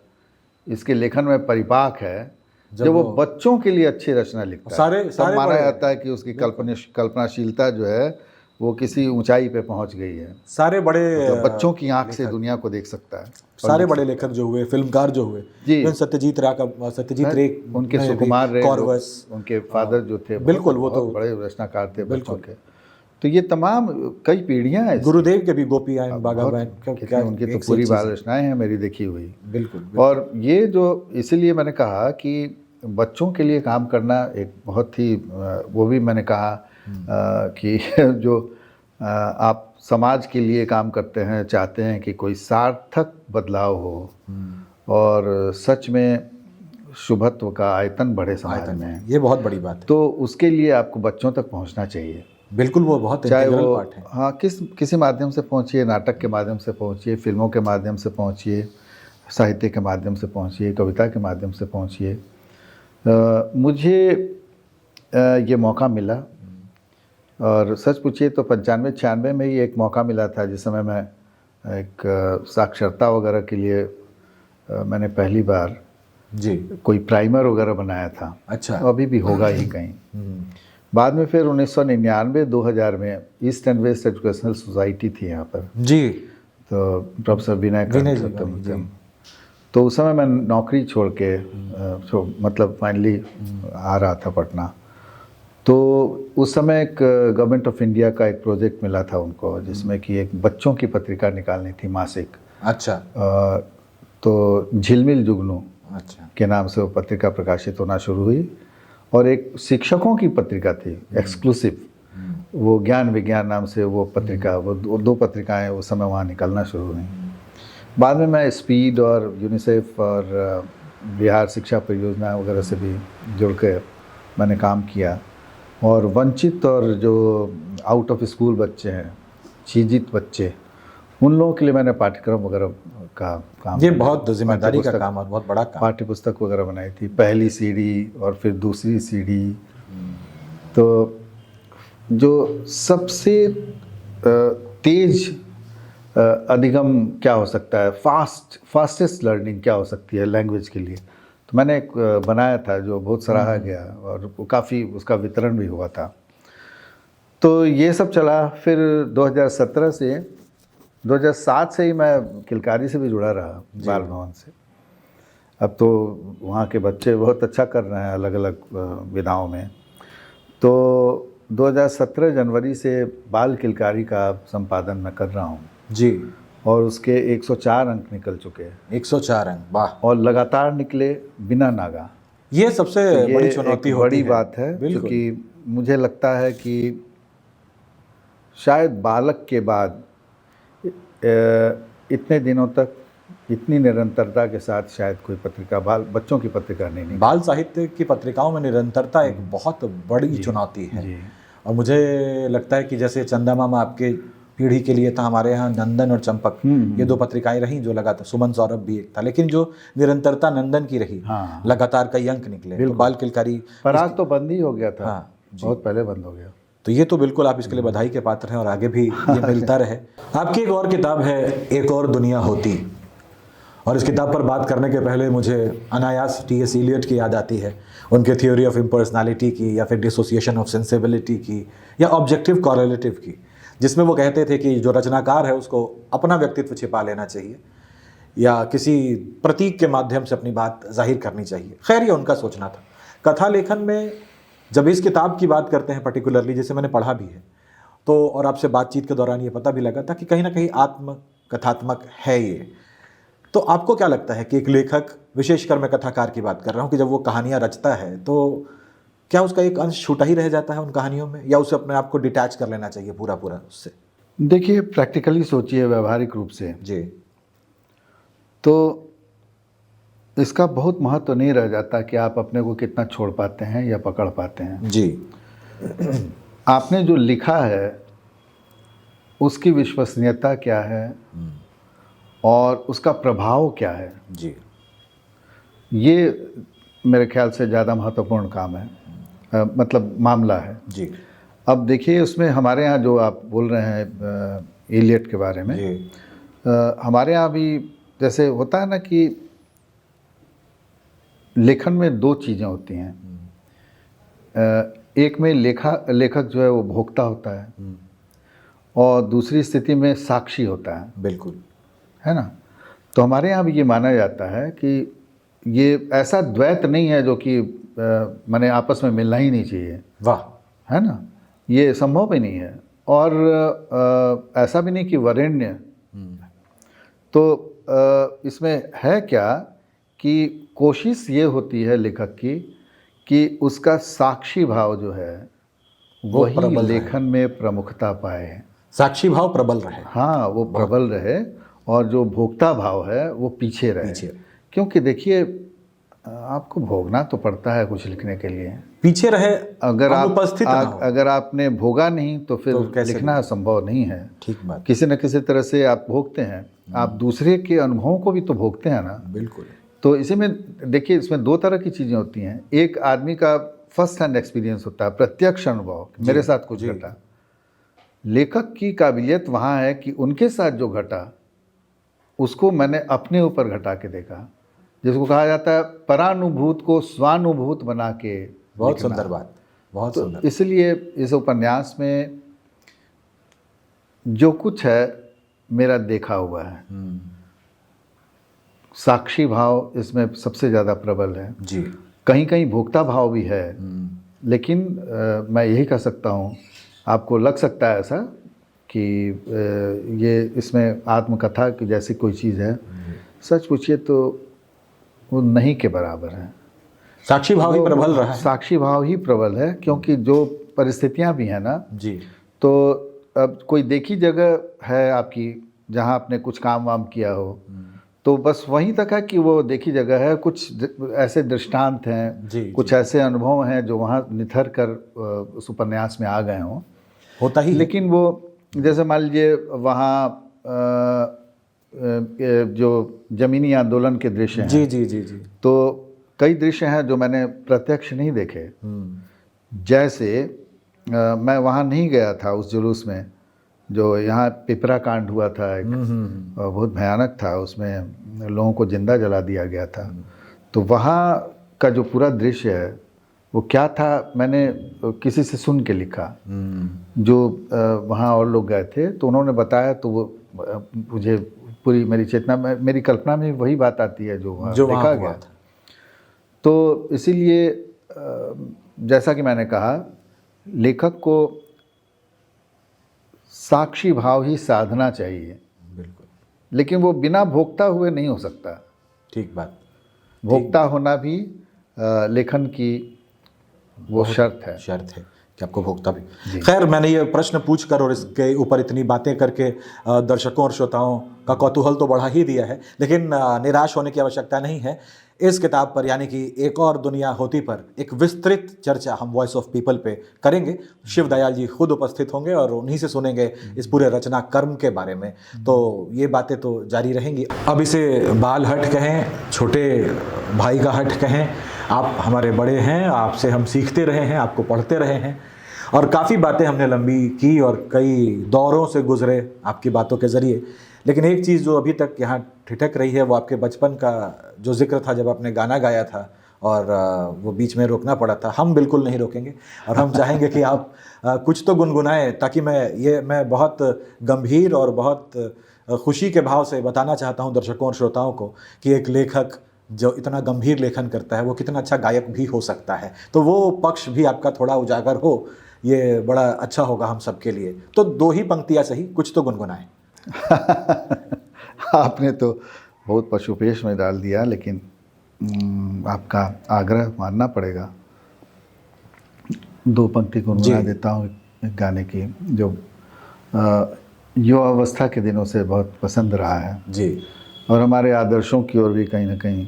इसके लेखन में परिपाक है, जब वो बच्चों के लिए अच्छी रचना लिखता है। तब माना जाता है कि उसकी कल्पनाशीलता जो है वो किसी ऊंचाई पे पहुंच गई है। सारे बड़े तो बच्चों की आंख से दुनिया को देख सकता है। सारे बड़े लेखक जो हुए, फिल्मकार जो हुए जी, सत्यजीत रे, उनके सुकुमार रे, उनके फादर जो थे, बिल्कुल वो तो बड़े रचनाकार थे बच्चों के। तो ये तमाम कई पीढ़ियां हैं। गुरुदेव के भी गोपी आयन बागाबान, उनकी तो पूरी बाल रचनाएं हैं मेरी देखी हुई। बिल्कुल। और ये जो, इसीलिए मैंने कहा कि बच्चों के लिए काम करना एक बहुत ही, वो भी मैंने कहा कि जो आप समाज के लिए काम करते हैं, चाहते हैं कि कोई सार्थक बदलाव हो और सच में शुभत्व का आयतन बढ़े समाज में, ये बहुत बड़ी बात है। तो उसके लिए आपको बच्चों तक पहुंचना चाहिए। बिल्कुल, वो बहुत चाहे वो पार्ट है। हाँ, किसी माध्यम से पहुंचिए, नाटक के माध्यम से पहुंचिए, फिल्मों के माध्यम से पहुंचिए, साहित्य के माध्यम से पहुंचिए, कविता के माध्यम से पहुंचिए। मुझे ये मौका मिला, और सच पूछिए तो 95-96 में ही एक मौका मिला था, जिस समय मैं एक साक्षरता वगैरह के लिए मैंने पहली बार जी। कोई प्राइमर वगैरह बनाया था। अच्छा। अभी भी होगा ही कहीं। बाद में फिर 1999-2000 में east and west educational society थी यहाँ पर, जी। तो प्रोफेसर विनय जी। तो उस समय मैं नौकरी छोड़ के मतलब फाइनली आ रहा था पटना। तो उस समय एक गवर्नमेंट ऑफ इंडिया का एक प्रोजेक्ट मिला था उनको, जिसमें कि एक बच्चों की पत्रिका निकालनी थी, मासिक। अच्छा। तो झिलमिल जुगनू अच्छा। के नाम से वो पत्रिका प्रकाशित होना शुरू हुई, और एक शिक्षकों की पत्रिका थी एक्सक्लूसिव, वो ज्ञान विज्ञान नाम से वो पत्रिका, वो दो पत्रिकाएं उस समय वहाँ निकलना शुरू हुई। बाद में मैं स्पीड और यूनिसेफ और बिहार शिक्षा परियोजना वगैरह से भी जुड़ के मैंने काम किया, और वंचित और जो आउट ऑफ स्कूल बच्चे हैं, चीजित बच्चे, उन लोगों के लिए मैंने पाठ्यक्रम वगैरह का काम, ये बहुत जिम्मेदारी का काम और बहुत बड़ा काम। पाठ्य पुस्तक वगैरह बनाई थी, पहली सीडी और फिर दूसरी सीडी। तो जो सबसे तेज अधिगम क्या हो सकता है, फास्टेस्ट लर्निंग क्या हो सकती है लैंग्वेज के लिए, तो मैंने एक बनाया था जो बहुत सराहा गया, और काफ़ी उसका वितरण भी हुआ था। तो ये सब चला। फिर 2017 से 2007 से ही मैं किलकारी से भी जुड़ा रहा, बाल भवन से। अब तो वहाँ के बच्चे बहुत अच्छा कर रहे हैं अलग अलग विधाओं में। तो 2017 जनवरी से बाल किलकारी का संपादन मैं कर रहा हूँ जी, और उसके 104 अंक निकल चुके हैं। 104 अंक, वाह। और लगातार निकले बिना नागा। ये सबसे तो बड़ी चुनौती होती बड़ी है। बात है, क्योंकि मुझे लगता है कि शायद बालक के बाद इतने दिनों तक इतनी निरंतरता के साथ शायद कोई पत्रिका, बच्चों की पत्रिका नहीं। बाल साहित्य की पत्रिकाओं में निरंतरता एक बहुत बड़ी चुनौती है जी। और मुझे लगता है कि जैसे चंदा मामा आपके पीढ़ी के लिए था, हमारे यहाँ नंदन और चंपक, ये दो पत्रिकाएं रहीं जो लगातार, सुमन सौरभ भी एक था, लेकिन जो निरंतरता नंदन की रही। हाँ। लगातार कई अंक निकले। तो बाल किलकारी पराग तो बंद ही हो गया था। हाँ, बहुत पहले बंद हो गया। तो ये तो बिल्कुल आप इसके लिए बधाई के पात्र हैं, और आगे भी ये मिलता रहे। आपकी एक और किताब है, एक और दुनिया होती, और इस किताब पर बात करने के पहले मुझे अनायास टी.एस. इलियट की याद आती है, उनके थ्योरी ऑफ इम्पर्सनैलिटी की, या फिर डिसोसिएशन ऑफ सेंसिबिलिटी की, या ऑब्जेक्टिव कॉरेलेटिव की, जिसमें वो कहते थे कि जो रचनाकार है उसको अपना व्यक्तित्व छिपा लेना चाहिए, या किसी प्रतीक के माध्यम से अपनी बात जाहिर करनी चाहिए। खैर, ये उनका सोचना था। कथा लेखन में जब इस किताब की बात करते हैं पर्टिकुलरली, जिसे मैंने पढ़ा भी है, तो और आपसे बातचीत के दौरान ये पता भी लगा था कि कहीं ना कहीं आत्म कथात्मक है ये। तो आपको क्या लगता है कि एक लेखक, विशेषकर मैं कथाकार की बात कर रहा हूँ, कि जब वो कहानियाँ रचता है तो क्या उसका एक अंश छूटा ही रह जाता है उन कहानियों में, या उसे अपने आप को डिटैच कर लेना चाहिए पूरा उससे? देखिए, प्रैक्टिकली सोचिए, व्यावहारिक रूप से जी, तो इसका बहुत महत्व नहीं रह जाता कि आप अपने को कितना छोड़ पाते हैं या पकड़ पाते हैं। जी। आपने जो लिखा है उसकी विश्वसनीयता क्या है और उसका प्रभाव क्या है, जी, ये मेरे ख्याल से ज़्यादा महत्वपूर्ण काम है, मतलब मामला है। जी। अब देखिए, उसमें हमारे यहाँ जो आप बोल रहे हैं इलियट के बारे में, हमारे यहाँ भी जैसे होता है ना कि लेखन में दो चीज़ें होती हैं। एक में लेखक जो है वो भोक्ता होता है, और दूसरी स्थिति में साक्षी होता है। बिल्कुल, है ना। तो हमारे यहाँ भी ये माना जाता है कि ये ऐसा द्वैत नहीं है जो कि माने आपस में मिलना ही नहीं चाहिए। वाह। है ना, ये संभव ही नहीं है। और ऐसा भी नहीं कि वरेण्य। तो इसमें है क्या कि कोशिश ये होती है लेखक की कि उसका साक्षी भाव जो है वही लेखन में प्रमुखता पाए, साक्षी भाव प्रबल रहे। हाँ, वो प्रबल रहे, और जो भोक्ता भाव है वो पीछे रहे। क्योंकि देखिए, आपको भोगना तो पड़ता है कुछ लिखने के लिए, पीछे रहे अगर आपने भोगा नहीं तो फिर लिखना संभव नहीं है। ठीक बात। किसी न किसी तरह से आप भोगते हैं, आप दूसरे के अनुभवों को भी तो भोगते हैं ना। बिल्कुल। तो इसी में देखिए, इसमें दो तरह की चीज़ें होती हैं। एक आदमी का फर्स्ट हैंड एक्सपीरियंस होता है, प्रत्यक्ष अनुभव, मेरे साथ कुछ घटा। लेखक की काबिलियत वहाँ है कि उनके साथ जो घटा उसको मैंने अपने ऊपर घटा के देखा, जिसको कहा जाता है परानुभूत को स्वानुभूत बना के बहुत लिखना। सुंदर बात, बहुत तो सुंदर। इसलिए इस उपन्यास में जो कुछ है मेरा देखा हुआ है। साक्षी भाव इसमें सबसे ज़्यादा प्रबल है जी। कहीं कहीं भोक्ता भाव भी है, लेकिन मैं यही कह सकता हूँ, आपको लग सकता है ऐसा कि ये इसमें आत्मकथा की जैसी कोई चीज़ है, सच पूछिए तो वो नहीं के बराबर है। साक्षी भाव ही प्रबल रहा है। साक्षी भाव ही प्रबल है, क्योंकि जो परिस्थितियाँ भी हैं ना जी। तो अब कोई देखी जगह है आपकी जहाँ आपने कुछ काम वाम किया हो, तो बस वहीं तक है कि वो देखी जगह है। कुछ ऐसे दृष्टांत हैं जी, कुछ ऐसे अनुभव हैं जो वहाँ निथर कर उस उपन्यास में आ गए हों, होता ही है। लेकिन वो जैसे मान लीजिए वहाँ जो ज़मीनी आंदोलन के दृश्य हैं, जी जी जी जी, तो कई दृश्य हैं जो मैंने प्रत्यक्ष नहीं देखे। जैसे मैं वहाँ नहीं गया था उस जुलूस में, जो यहाँ पिपरा कांड हुआ था एक, और बहुत भयानक था, उसमें लोगों को जिंदा जला दिया गया था। तो वहाँ का जो पूरा दृश्य है वो क्या था, मैंने किसी से सुन के लिखा। जो वहाँ और लोग गए थे तो उन्होंने बताया, तो वो मुझे पूरी मेरी चेतना में, मेरी कल्पना में वही बात आती है जो वहाँ देखा गया था। तो इसीलिए जैसा कि मैंने कहा, लेखक को साक्षी भाव ही साधना चाहिए, बिल्कुल, लेकिन वो बिना भोगता हुए नहीं हो सकता। ठीक बात। भोगता होना भी लेखन की वो शर्त है कि आपको भोगता भी। खैर, मैंने ये प्रश्न पूछकर और इसके ऊपर इतनी बातें करके दर्शकों और श्रोताओं का कौतूहल तो बढ़ा ही दिया है, लेकिन निराश होने की आवश्यकता नहीं है। इस किताब पर, यानी कि एक और दुनिया होती पर, एक विस्तृत चर्चा हम वॉइस ऑफ पीपल पे करेंगे। शिव दयाल जी खुद उपस्थित होंगे और उन्हीं से सुनेंगे इस पूरे रचना कर्म के बारे में। तो ये बातें तो जारी रहेंगी। अब इसे बाल हट कहें, छोटे भाई का हट कहें, आप हमारे बड़े हैं, आपसे हम सीखते रहे हैं, आपको पढ़ते रहे हैं, और काफ़ी बातें हमने लंबी की और कई दौरों से गुजरे आपकी बातों के ज़रिए। लेकिन एक चीज़ जो अभी तक यहाँ ठिठक रही है वो आपके बचपन का जो जिक्र था, जब आपने गाना गाया था और वो बीच में रोकना पड़ा था। हम बिल्कुल नहीं रोकेंगे और हम चाहेंगे कि आप कुछ तो गुनगुनाएं, ताकि मैं बहुत गंभीर और बहुत खुशी के भाव से बताना चाहता हूँ दर्शकों और श्रोताओं को कि एक लेखक जो इतना गंभीर लेखन करता है वो कितना अच्छा गायक भी हो सकता है। तो वो पक्ष भी आपका थोड़ा उजागर हो, ये बड़ा अच्छा होगा हम सबके लिए। तो 2 ही पंक्तियाँ सही, कुछ तो गुनगुनाएं। आपने तो बहुत पशुपेश में डाल दिया, लेकिन आपका आग्रह मानना पड़ेगा। 2 पंक्ति गुनगुना देता हूँ एक गाने की, जो युवा अवस्था के दिनों से बहुत पसंद रहा है जी, और हमारे आदर्शों की ओर भी कहीं ना कहीं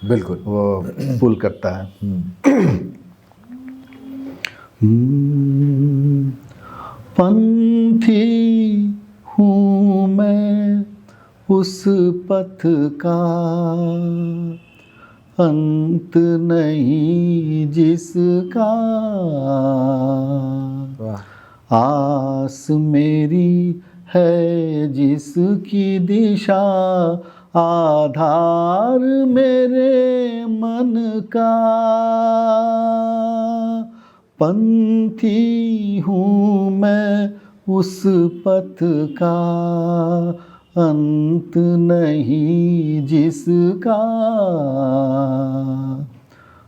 बिल्कुल वो पुल करता है। पंथी हूँ मैं उस पथ का, अंत नहीं जिसका, आस मेरी है जिसकी दिशा, आधार मेरे मन का। पंथी हूँ मैं उस पथ का, अंत नहीं जिसका,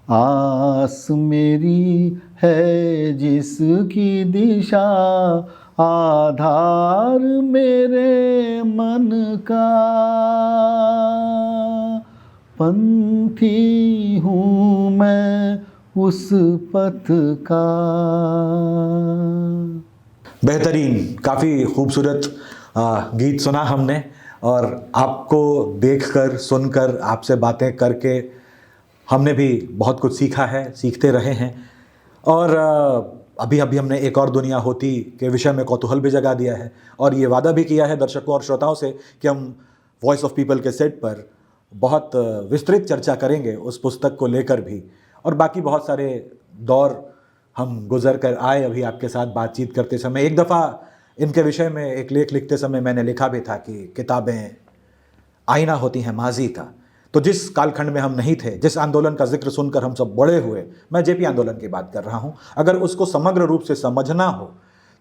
आस मेरी है जिसकी दिशा, आधार मेरे मन का। पंथी हूँ मैं उस पथ का। बेहतरीन, काफ़ी खूबसूरत गीत सुना हमने, और आपको देखकर, सुनकर, आपसे बातें करके हमने भी बहुत कुछ सीखा है, सीखते रहे हैं। और अभी हमने एक और दुनिया होती के विषय में कौतूहल भी जगा दिया है, और ये वादा भी किया है दर्शकों और श्रोताओं से कि हम वॉइस ऑफ पीपल के सेट पर बहुत विस्तृत चर्चा करेंगे उस पुस्तक को लेकर भी। और बाकी बहुत सारे दौर हम गुजर कर आए अभी आपके साथ बातचीत करते समय। एक दफ़ा इनके विषय में एक लेख लिखते समय मैंने लिखा भी था कि किताबें आईना होती हैं माजी का। तो जिस कालखंड में हम नहीं थे, जिस आंदोलन का जिक्र सुनकर हम सब बड़े हुए, मैं जेपी आंदोलन की बात कर रहा हूं, अगर उसको समग्र रूप से समझना हो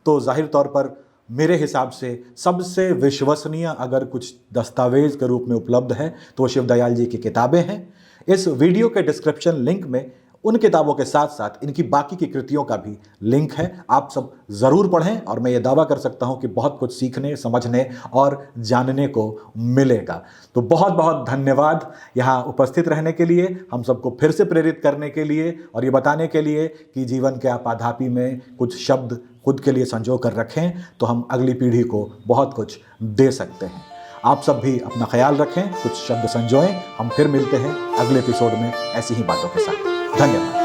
तो जाहिर तौर पर मेरे हिसाब से सबसे विश्वसनीय अगर कुछ दस्तावेज के रूप में उपलब्ध है तो वो शिव दयाल जी की किताबें हैं। इस वीडियो के डिस्क्रिप्शन लिंक में उन किताबों के साथ साथ इनकी बाकी की कृतियों का भी लिंक है, आप सब ज़रूर पढ़ें और मैं ये दावा कर सकता हूँ कि बहुत कुछ सीखने, समझने और जानने को मिलेगा। तो बहुत बहुत धन्यवाद यहाँ उपस्थित रहने के लिए, हम सबको फिर से प्रेरित करने के लिए और ये बताने के लिए कि जीवन के आपाधापी में कुछ शब्द खुद के लिए संजो कर रखें तो हम अगली पीढ़ी को बहुत कुछ दे सकते हैं। आप सब भी अपना ख्याल रखें, कुछ शब्द संजोएं। हम फिर मिलते हैं अगले एपिसोड में ऐसी ही बातों के साथ। धन्यवाद।